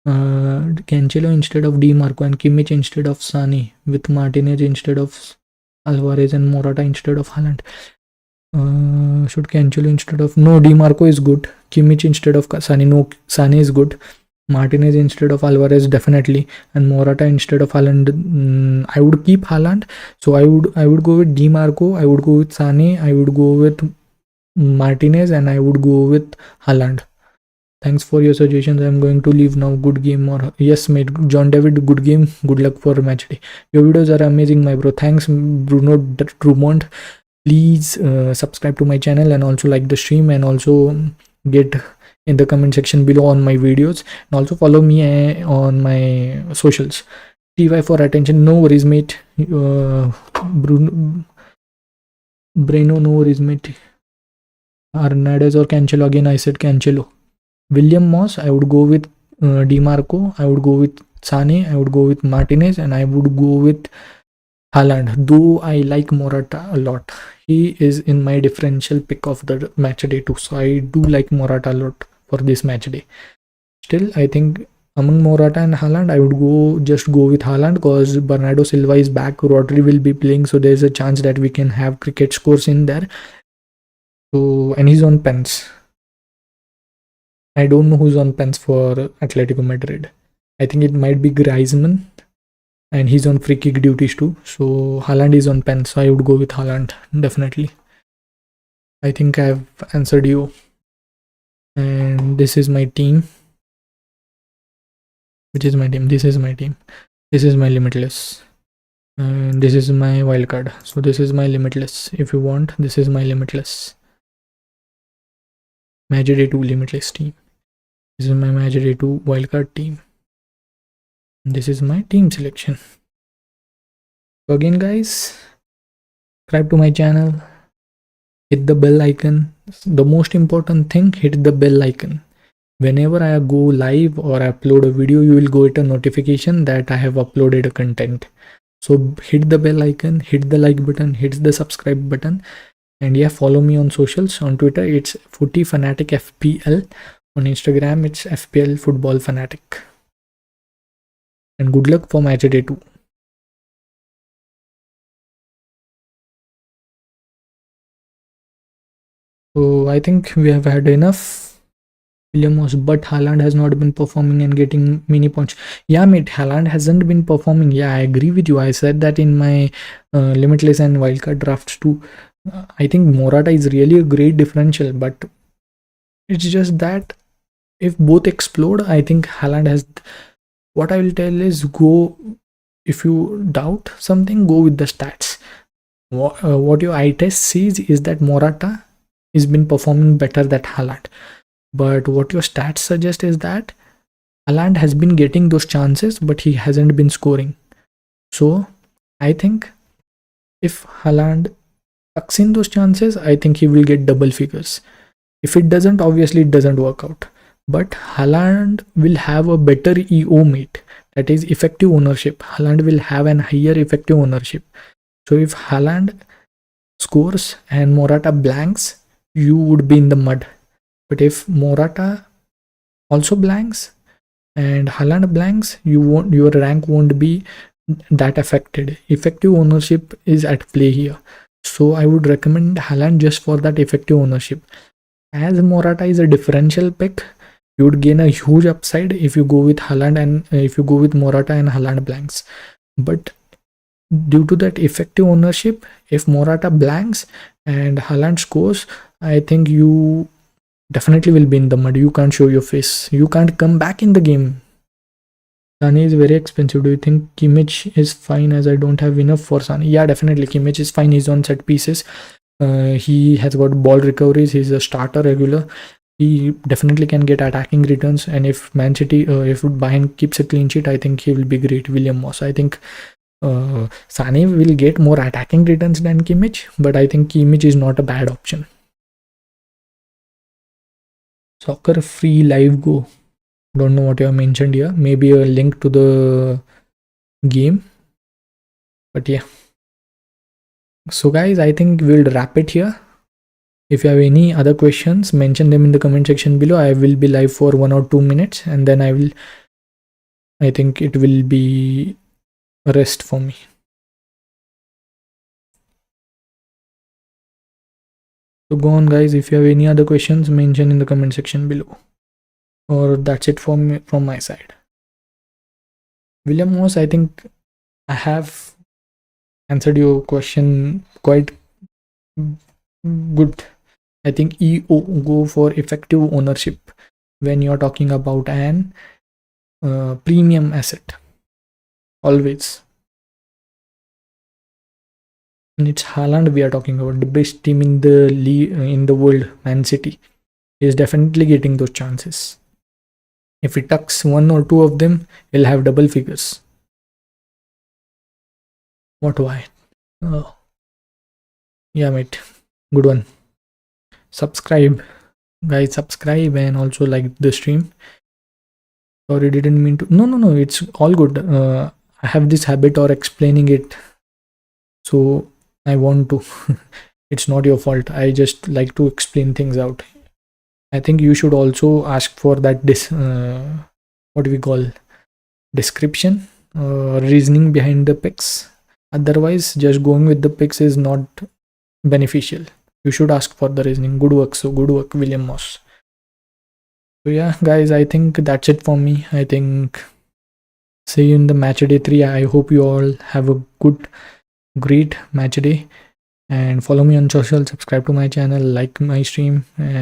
Cancelo instead of DiMarco and Kimmich instead of Sane, with Martinez instead of Alvarez and Morata instead of Haaland. Should Cancelo instead of... No, DiMarco is good. Kimmich instead of Sane. No, Sane is good. Martinez instead of Alvarez, definitely. And Morata instead of Haaland. I would keep Haaland. So I would go with DiMarco. I would go with Sane. I would go with Martinez. And I would go with Haaland. Thanks for your suggestions. I'm going to leave now. Good game. Or yes, mate. John David, good game. Good luck for match day. Your videos are amazing, my bro. Thanks, Bruno Drummond. Please subscribe to my channel and also like the stream, and also get in the comment section below on my videos, and also follow me on my socials. TY for attention. No worries, mate. Breno, no worries, mate. Hernandez or Cancelo? Again, I said Cancelo. William Moss, I would go with DiMarco. I would go with Sane. I would go with Martinez, and I would go with Haaland. Though I like Morata a lot. He is in my differential pick of the match day too. So I do like Morata a lot for this match day. Still, I think among Morata and Haaland, I would just go with Haaland because Bernardo Silva is back. Rodri will be playing, so there's a chance that we can have cricket scores in there. So, and he's on pens. I don't know who's on pens for Atletico Madrid. I think it might be Griezmann. And he's on free kick duties too. So Haaland is on pen. So I would go with Haaland. Definitely. I think I've answered you. And this is my team. Which is my team? This is my team. This is my limitless. And this is my wildcard. So this is my limitless. If you want, this is my limitless. Matchday 2 limitless team. This is my Matchday 2 wildcard team. This is my team selection. So again, guys, subscribe to my channel, hit the bell icon. The most important thing, hit the bell icon. Whenever I go live or upload a video, you will get a notification that I have uploaded a content. So hit the bell icon, hit the like button, hit the subscribe button, and yeah, follow me on socials. On Twitter it's Footy Fanatic FPL, on Instagram it's FPL Football Fanatic. And good luck for match day 2. So I think we have had enough Williams, but Haaland has not been performing and getting mini points. Yeah, mate, Haaland hasn't been performing. Yeah, I agree with you. I said that in my limitless and wildcard drafts too. I think Morata is really a great differential, but it's just that if both explode, I think Haaland has. What I will tell is go. If you doubt something, go with the stats. What your eye test sees is that Morata has been performing better than Haaland. But what your stats suggest is that Haaland has been getting those chances, but he hasn't been scoring. So I think if Haaland tucks in those chances, I think he will get double figures. If it doesn't, obviously it doesn't work out. But Haaland will have a better EO mate, that is effective ownership. Haaland will have an higher effective ownership. So if Haaland scores and Morata blanks, you would be in the mud. But if Morata also blanks and Haaland blanks, your rank won't be that affected. Effective ownership is at play here. So I would recommend Haaland just for that effective ownership. As Morata is a differential pick, you would gain a huge upside if you go with Haaland and if you go with Morata and Haaland blanks. But due to that effective ownership, if Morata blanks and Haaland scores, I think you definitely will be in the mud. You can't show your face. You can't come back in the game. Sane is very expensive. Do you think Kimmich is fine as I don't have enough for Sane? Yeah, definitely. Kimmich is fine. He's on set pieces. He has got ball recoveries. He's a starter regular. He definitely can get attacking returns. And if Man City, if Bayern keeps a clean sheet, I think he will be great. William Moss. I think Sane will get more attacking returns than Kimmich, but I think Kimmich is not a bad option. Soccer free live go. Don't know what you have mentioned here. Maybe a link to the game. But yeah. So guys, I think we'll wrap it here. If you have any other questions, mention them in the comment section below. I will be live for 1 or 2 minutes and then I think it will be a rest for me. So go on guys, if you have any other questions, mention in the comment section below. Or that's it from my side. William Moss, I think I have answered your question quite good. I think EO, go for effective ownership when you're talking about an premium asset. Always. And it's Haaland we are talking about, the best team in the world, Man City. He is definitely getting those chances. If he tucks 1 or 2 of them, he'll have double figures. What, why? Oh. Yeah, mate. Good one. Subscribe. Guys, subscribe and also like the stream. Sorry, didn't mean to. No, it's all good. I have this habit of explaining it. So I want to. It's not your fault. I just like to explain things out. I think you should also ask for that what we call description, reasoning behind the picks. Otherwise, just going with the picks is not beneficial. You should ask for the reasoning. Good work. So good work, William Moss. So yeah, guys, I think that's it for me. I think see you in the match day 3. I hope you all have a great match day, and follow me on social, subscribe to my channel, like my stream, and